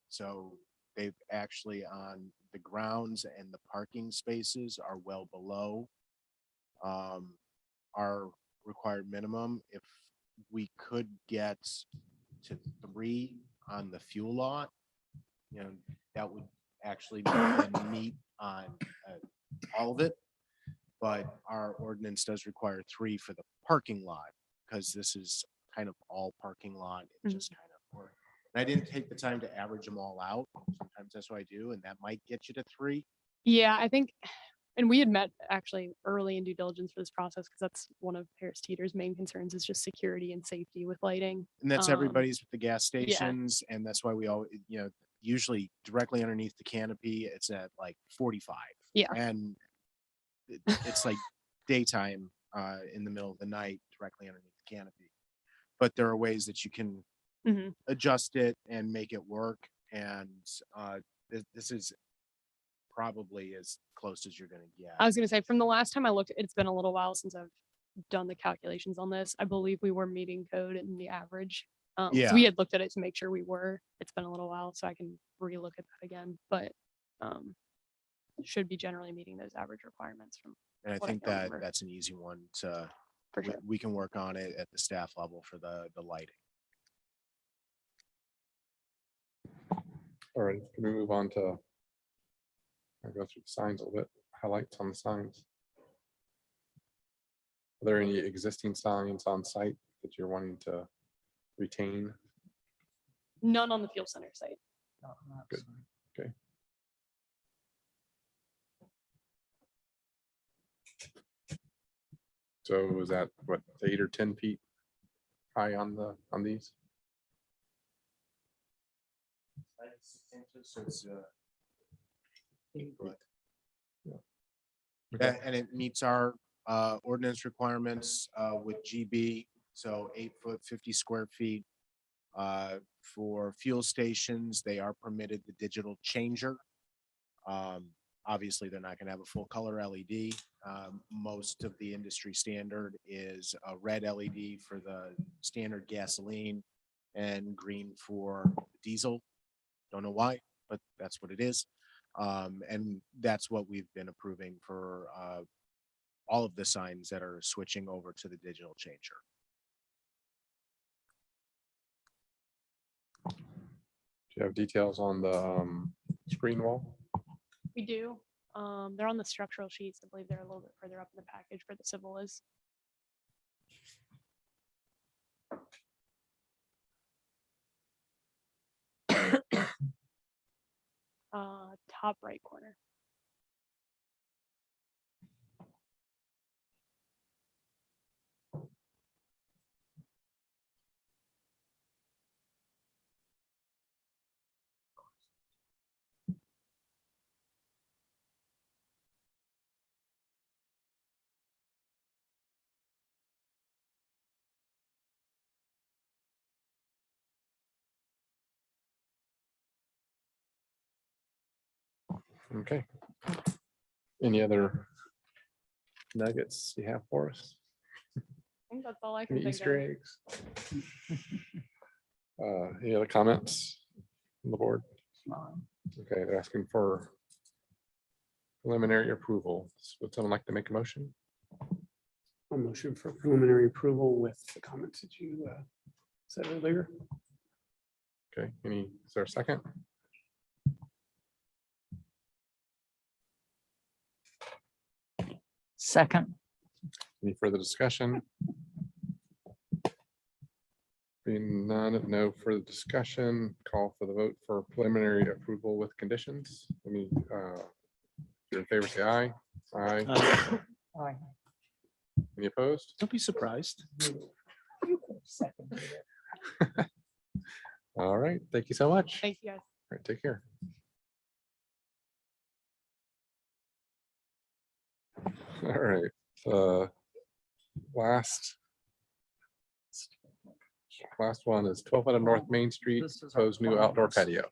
so they've actually on the grounds and the parking spaces are well below our required minimum. If we could get to 3 on the fuel lot, you know, that would actually meet on all of it. But our ordinance does require 3 for the parking lot, because this is kind of all parking lot. It just kind of worked. And I didn't take the time to average them all out. Sometimes that's what I do, and that might get you to 3. Yeah, I think, and we had met actually early in due diligence for this process, because that's one of Harris-Teeter's main concerns is just security and safety with lighting. And that's everybody's with the gas yeah. stations, and that's why we all, you know, usually directly underneath the canopy, it's at like 45. Yeah. And it's like daytime in the middle of the night directly underneath the canopy. But there are ways that you can adjust it and make it work. And this is probably as close as you're going to get. I was going to say, from the last time I looked, it's been a little while since I've done the calculations on this. I believe we were meeting code in the average. So Yeah. we had looked at it to make sure we were. It's been a little while, so I can relook at that again. But should be generally meeting those average requirements from. And I what think can that remember. that's an easy one to, For sure. we can work on it at the staff level for the lighting. All right, can we move on to, I'll go through the signs a little bit, highlights on the signs. Are there any existing signs on site that you're wanting to retain? None on the fuel center site. Good. Okay. So is that what, 8 or 10 feet high on these? So it's, Okay. and it meets our ordinance requirements with GB, so 8 foot 50 square feet. For fuel stations, they are permitted the digital changer. Obviously, they're not gonna have a full color LED. Most of the industry standard is a red LED for the standard gasoline and green for diesel. Don't know why, but that's what it is. And that's what we've been approving for all of the signs that are switching over to the digital changer. Do you have details on the screen wall? We do. They're on the structural sheets. I believe they're a little bit further up in the package for the civil is. Top right corner. Okay. Any other nuggets you have for us? I think that's all I can Any think Easter of. eggs? Any other comments on the board? Okay, they're asking for preliminary approval. Would someone like to make a motion? A motion for preliminary approval with the comments that you said earlier. Okay, is there a second? Second. Any further discussion? Being none, no further discussion, call for the vote for preliminary approval with conditions. Any, if you're in favor, say aye. Aye. Aye. Any opposed? Don't be surprised. All right, thank you so much. Thank you guys. All right, take care. All right, last one is 1200 North Main Street, This is our proposed new outdoor finals. patio.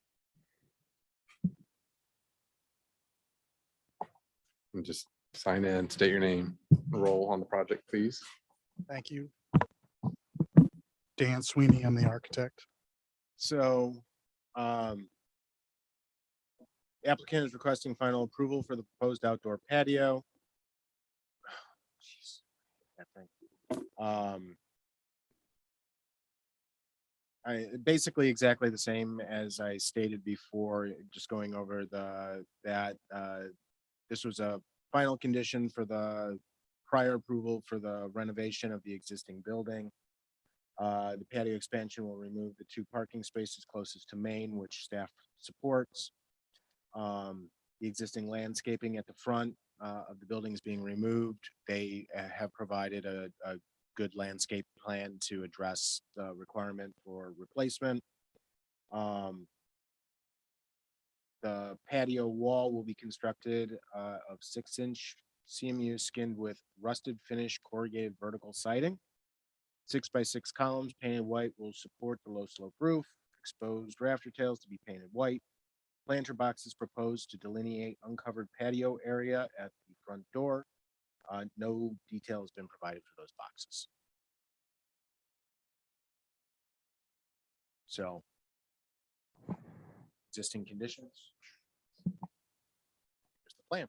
And just sign in, state your name, roll on the project, please. Thank you. Dan Sweeney, I'm the architect. So, the applicant is requesting final approval for the proposed outdoor patio. Jeez, that thing. Basically exactly the same as I stated before, just going over this was a final condition for the prior approval for the renovation of the existing building. The patio expansion will remove the 2 parking spaces closest to Main, which staff supports. The existing landscaping at the front of the building is being removed. They have provided a good landscape plan to address the requirement for replacement. The patio wall will be constructed of 6-inch CMU skinned with rusted finish corrugated vertical siding. 6x6 columns painted white will support the low slope roof. Exposed rafter tails to be painted white. Planter boxes proposed to delineate uncovered patio area at the front door. No detail has been provided for those boxes. So, existing conditions. Here's the plan.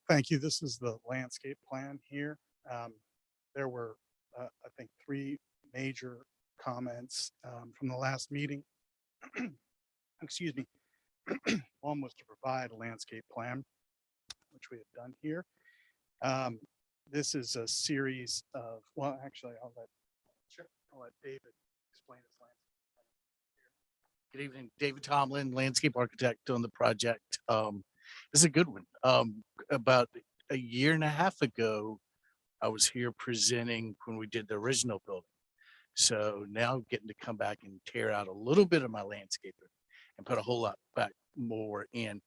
Thank you. This is the landscape plan here. There were, I think, 3 major comments from the last meeting. Excuse me. One was to provide a landscape plan, which we have done here. this is a series of, well, actually, I'll let David explain his plan. Good evening, David Tomlin, landscape architect on the project. This is a good one. About a year and a half ago, I was here presenting when we did the original building. So now getting to come back and tear out a little bit of my landscaping and put a whole lot back more in.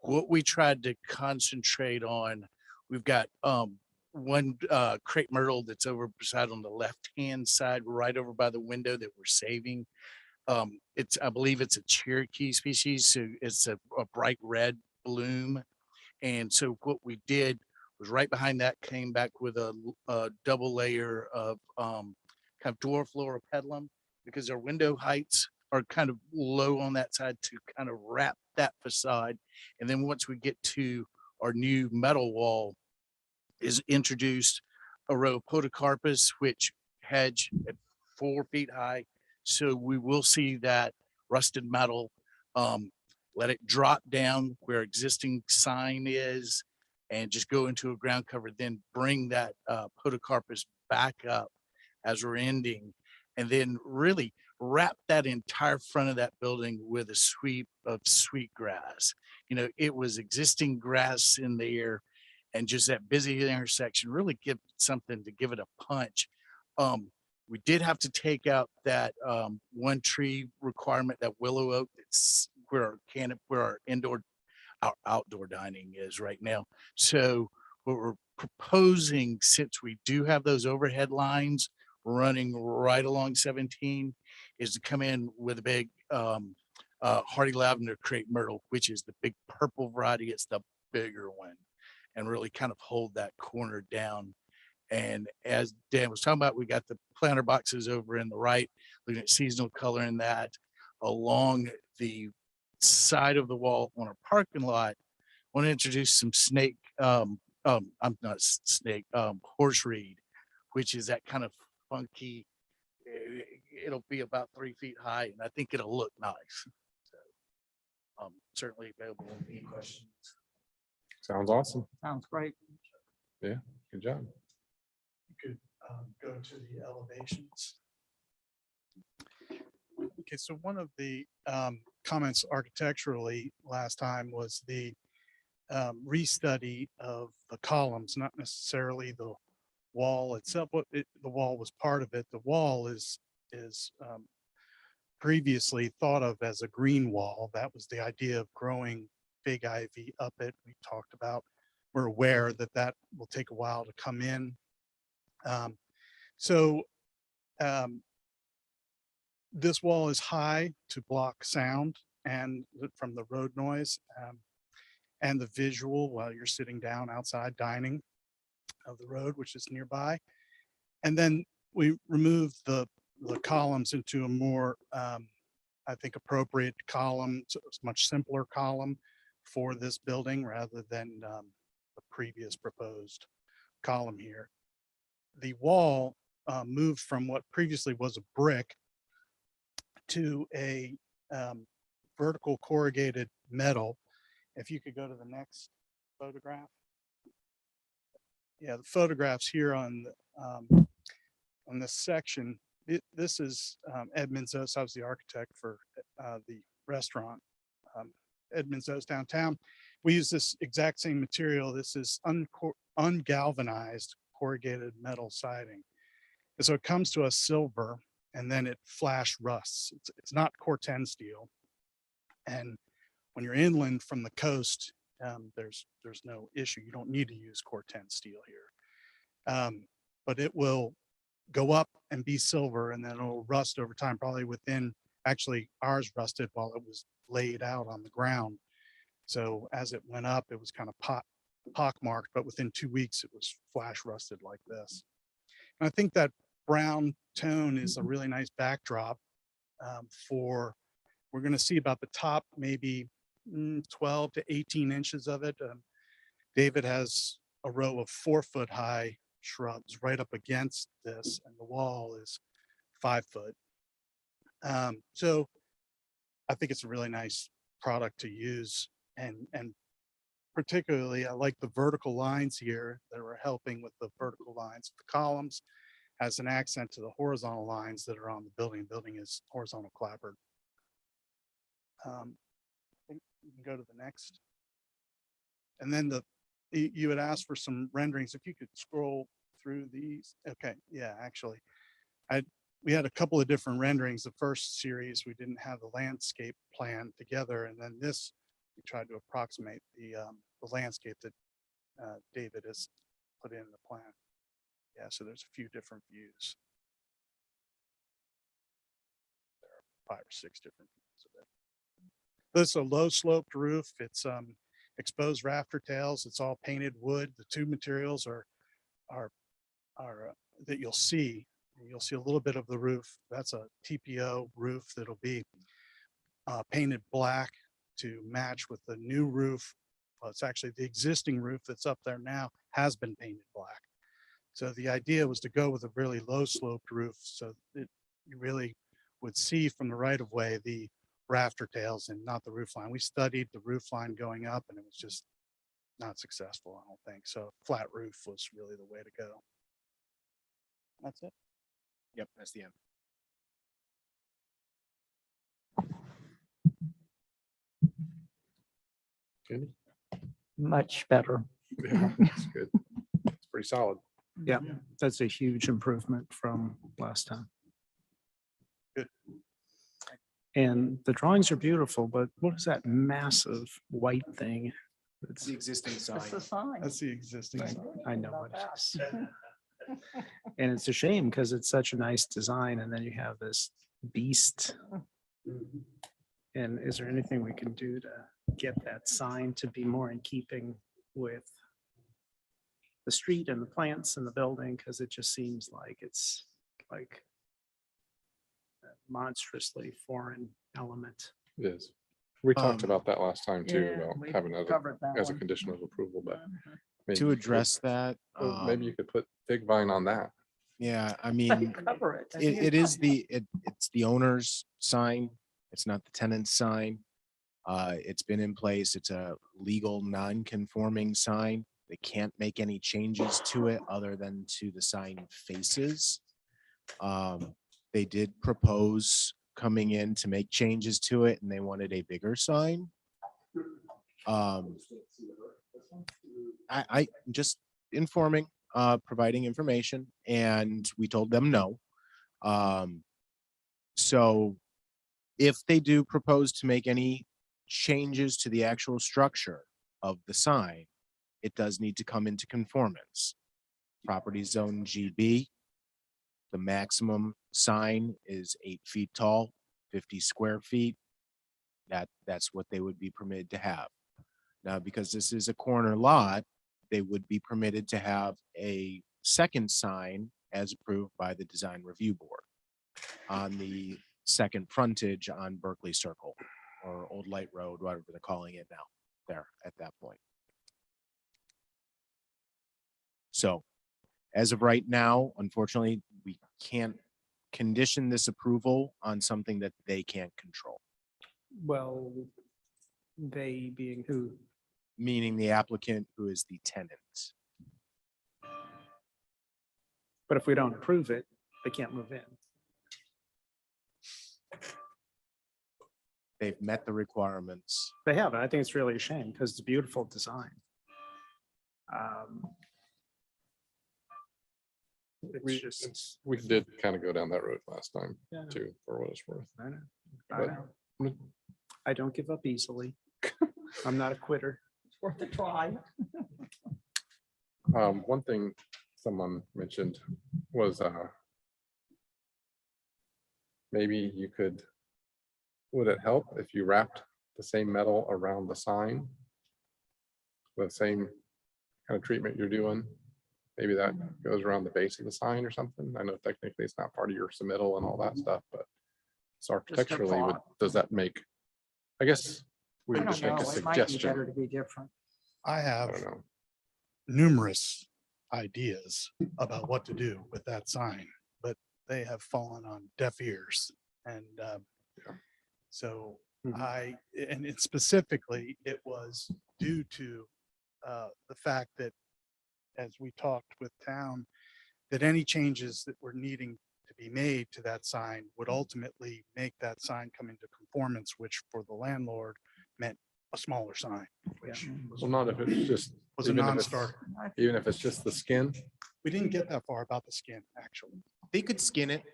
What we tried to concentrate on, we've got one crepe myrtle that's over beside on the left-hand side, right over by the window that we're saving. I believe it's a Cherokee species, so it's a bright red bloom. And so what we did was right behind that came back with a double layer of kind of dwarf floral petalum, because our window heights are kind of low on that side to kind of wrap that facade. And then once we get to our new metal wall, is introduced a row of podocarpus, which hedge at 4 feet high. So we will see that rusted metal, let it drop down where existing sign is and just go into a ground cover, then bring that podocarpus back up as we're ending, and then really wrap that entire front of that building with a sweep of sweet grass. You know, it was existing grass in there, and just that busy intersection really give something to give it a punch. We did have to take out that one tree requirement, that willow oak that's where our outdoor dining is right now. So what we're proposing, since we do have those overhead lines running right along 17, is to come in with a big hardy lavender crepe myrtle, which is the big purple variety. It's the bigger one, and really kind of hold that corner down. And as Dan was talking about, we got the planter boxes over in the right, looking at seasonal color in that. Along the side of the wall on our parking lot, I want to introduce some horse reed, which is that kind of funky, it'll be about 3 feet high, and I think it'll look nice. So, certainly available. Any questions? Sounds awesome. Sounds great. Good job. You could go to the elevations. Okay, so one of the comments architecturally last time was the restudy of the columns, not necessarily the wall itself. The wall was part of it. The wall is previously thought of as a green wall. That was the idea of growing big ivy up it. We talked about, we're aware that that will take a while to come in. This wall is high to block sound and from the road noise and the visual while you're sitting down outside dining of the road, which is nearby. And then we removed the columns into a more, I think, appropriate column. So it's a much simpler column for this building rather than the previous proposed column here. The wall moved from what previously was a brick to a vertical corrugated metal. If you could go to the next photograph. Yeah, the photographs here on this section. This is Edmund Zos. I was the architect for the restaurant, Edmund Zos downtown. We use this exact same material. This is ungalvanized corrugated metal siding. And so it comes to us silver, and then it flash rusts. It's not Corten steel. And when you're inland from the coast, there's no issue. You don't need to use Corten steel here. But it will go up and be silver, and then it'll rust over time, probably within, actually ours rusted while it was laid out on the ground. So as it went up, it was kind of pockmarked, but within 2 weeks, it was flash rusted like this. And I think that brown tone is a really nice backdrop for, we're going to see about the top, maybe 12 to 18 inches of it. David has a row of 4 foot high shrubs right up against this, and the wall is 5 foot. So I think it's a really nice product to use and particularly, I like the vertical lines here that were helping with the vertical lines. The columns has an accent to the horizontal lines that are on the building. Building is horizontal clapboard. I think you can go to the next. And then you had asked for some renderings. If you could scroll through these. Okay, yeah, actually, we had a couple of different renderings. The first series, we didn't have the landscape plan together. And then this, we tried to approximate the landscape that David has put in the plan. Yeah, so there's a few different views. There are 5 or 6 different views of it. This is a low sloped roof. It's exposed rafter tails. It's all painted wood. The two materials are that you'll see. You'll see a little bit of the roof. That's a TPO roof that'll be painted black to match with the new roof. Well, it's actually the existing roof that's up there now has been painted black. So the idea was to go with a really low sloped roof so that you really would see from the right of way the rafter tails and not the roof line. We studied the roof line going up and it was just not successful, I don't think. So flat roof was really the way to go. That's it. Yep, that's the end. Good. Much better. Yeah, that's good. It's pretty solid. Yeah, that's a huge improvement from last time. Good. And the drawings are beautiful, but what is that massive white thing? It's the existing sign. That's the sign. That's the existing sign. I know what it is. And it's a shame because it's such a nice design and then you have this beast. And is there anything we can do to get that sign to be more in keeping with the street and the plants and the building? Because it just seems like it's like a monstrously foreign element. It is. We talked about that last time too, Yeah, about we having it covered that as a one. condition of approval, but maybe To you could- address that, well, maybe you could put fig vine on that. yeah, I mean, Cover it. it's the owner's sign. It's not the tenant's sign. It's been in place. It's a legal non-conforming sign. They can't make any changes to it other than to the sign faces. They did propose coming in to make changes to it and they wanted a bigger sign. I just informing, providing information, and we told them no. So if they do propose to make any changes to the actual structure of the sign, it does need to come into conformance. Property zone GB, the maximum sign is 8 feet tall, 50 square feet. That's what they would be permitted to have. Now, because this is a corner lot, they would be permitted to have a second sign as approved by the Design Review Board on the second frontage on Berkeley Circle or Old Light Road, whatever they're calling it now, there at that point. So as of right now, unfortunately, we can't condition this approval on something that they can't control, Well, they being who? meaning the applicant who is the tenant. But if we don't approve it, they can't move in. They've met the requirements. They have, and I think it's really a shame because it's a beautiful design. It's just, We did kind of go down that road last time yeah, too, for what it's worth. I know, I But- know. I don't give up easily. I'm not a quitter. It's worth a try. One thing someone mentioned was maybe you could, would it help if you wrapped the same metal around the sign? The same kind of treatment you're doing? Maybe that goes around the base of the sign or something. I know technically it's not part of your submittal and all that stuff, but it's architecturally, thought. does that make, I guess we I would don't just make know. a It might be better suggestion. to be different. I I have don't know. numerous ideas about what to do with that sign, but they have fallen on deaf ears. And so Mhm. and specifically, it was due to the fact that, as we talked with town, that any changes that were needing to be made to that sign would ultimately make that sign come into conformance, which for the landlord meant a smaller sign, which Well, not if it's just, was a even if it's, non-starter. even if it's just the skin. We didn't get that far about the skin, actually. They could skin it,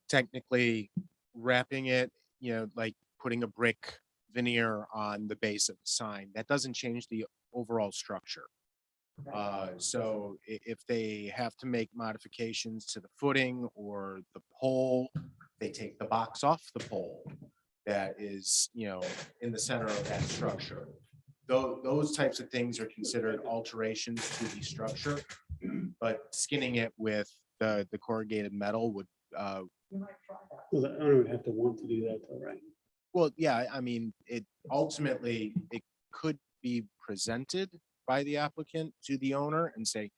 technically wrapping it, like putting a brick veneer on the base of the sign. That doesn't change the overall structure. So if they have to make modifications to the footing or the pole, they take the box off the pole that is, in the center of that structure. Those types of things are considered alterations to the structure, but skinning it with the corrugated metal would, Well, the owner would have to want to do that though, right? well, yeah, I mean, it ultimately, it could be presented by the applicant to the owner and say,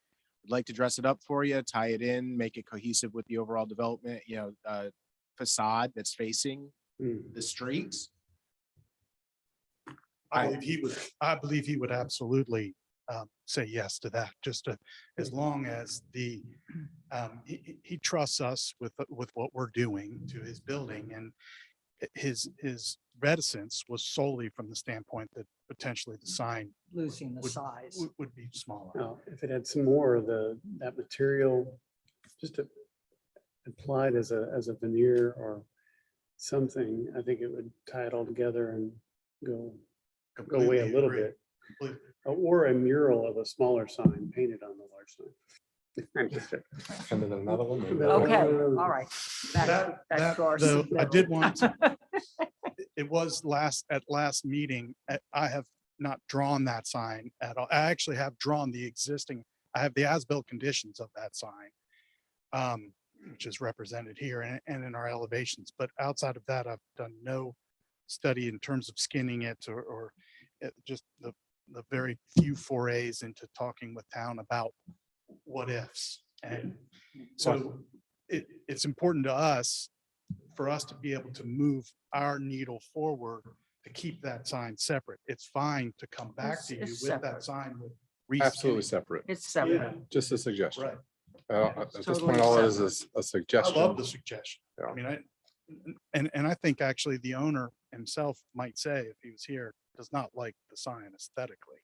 "I'd like to dress it up for you, tie it in, make it cohesive with the overall development, facade that's facing the streets." I believe he would absolutely say yes to that, as long as he trusts us with what we're doing to his building, and his reticence was solely from the standpoint that potentially the sign Losing the would- size. would be smaller. Now, if it had some more of that material, just applied as a veneer or something, I think it would tie it all together and go away a Completely little agree. bit. Completely. Or a mural of a smaller sign painted on the large sign. I'm just kidding. And then another one. maybe. No. Okay, all right. That, Back to our though, I did want subject. it was at last meeting, I have not drawn that sign at all. I actually have drawn I have the as-built conditions of that sign, which is represented here and in our elevations. But outside of that, I've done no study in terms of skinning it or just the very few forays into talking with town about what ifs. And so it's important to us, for us to be able to move our needle forward to keep that sign separate. It's fine to come back to you It's with separate. that sign with Absolutely reskinning. separate. It's Yeah, separate. Just a suggestion. right. At this Totally point, all it is separate. a I suggestion. love the suggestion. Yeah. I mean, and I think actually the owner himself might say, if he was here, does not like the sign aesthetically.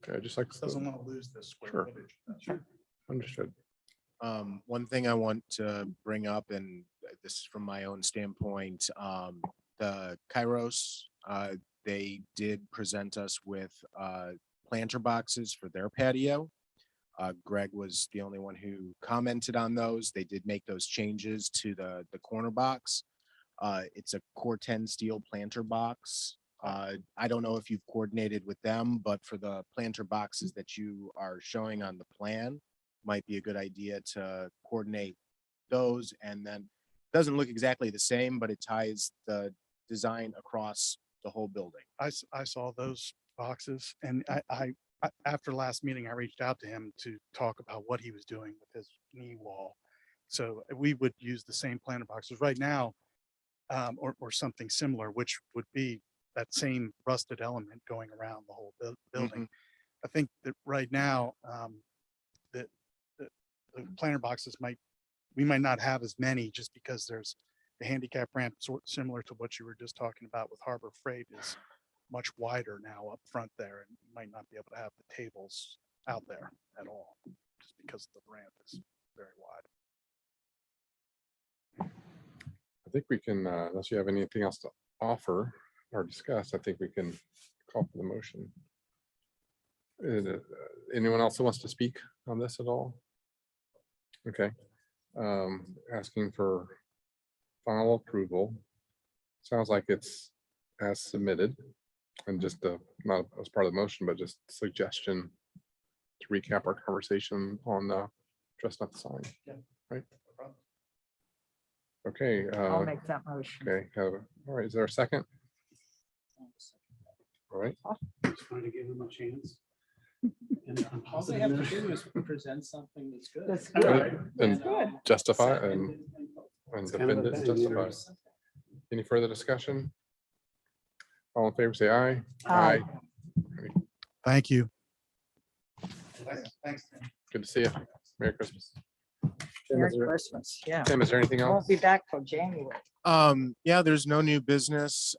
Okay, just like, Doesn't want to lose this square Sure. footage. understood. One thing I want to bring up, and this is from my own standpoint, the Kairos, they did present us with planter boxes for their patio. Greg was the only one who commented on those. They did make those changes to the corner box. It's a Core 10 steel planter box. I don't know if you've coordinated with them, but for the planter boxes that you are showing on the plan, might be a good idea to coordinate those. And then doesn't look exactly the same, but it ties the design across the whole building. I saw those boxes, and I after last meeting, I reached out to him to talk about what he was doing with his knee wall. So we would use the same planter boxes right now, or something similar, which would be that same rusted element going around the whole building. I think that right now, that the planter boxes we might not have as many, just because there's the handicap ramp, similar to what you were just talking about with Harbor Freight, is much wider now up front there, and you might not be able to have the tables out there at all, just because the ramp is very wide. I think we can, unless you have anything else to offer or discuss, I think we can call for the motion. Anyone else that wants to speak on this at all? Okay. Asking for final approval. Sounds like it's as submitted, and just not as part of the motion, but just suggestion to recap our conversation on dressing up the sign. Yeah. Right. Okay. I'll make that motion. Okay. All right. Is there a second? All right. Just trying to give them a chance. And I'm All they positive have to there's- do is present something that's good. That's All good. right. And Good. justify Second and It's kind of defend a it, thing, you know. justify. Any further discussion? All in favor, say aye. Aye. Thank you. Good to see you. Merry Christmas. Tim, Merry is there- Christmas, yeah. Tim, is there anything else? Won't be back till January. Yeah, there's no new business.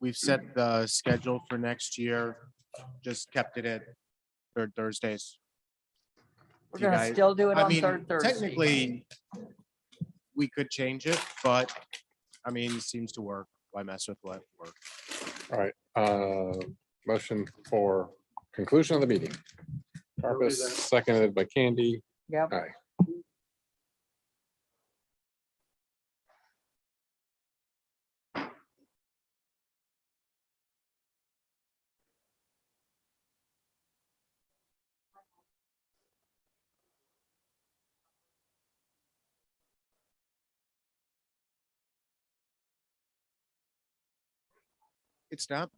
We've set the schedule for next year. Just kept it at third Thursdays. We're Do you gonna guys- still do it I on mean, third Thursday. technically, we could change it, but I mean, it seems to work. Why mess with what works? All right, motion for conclusion of the meeting. Carpus, seconded by Candy. Yep. Aye. It's not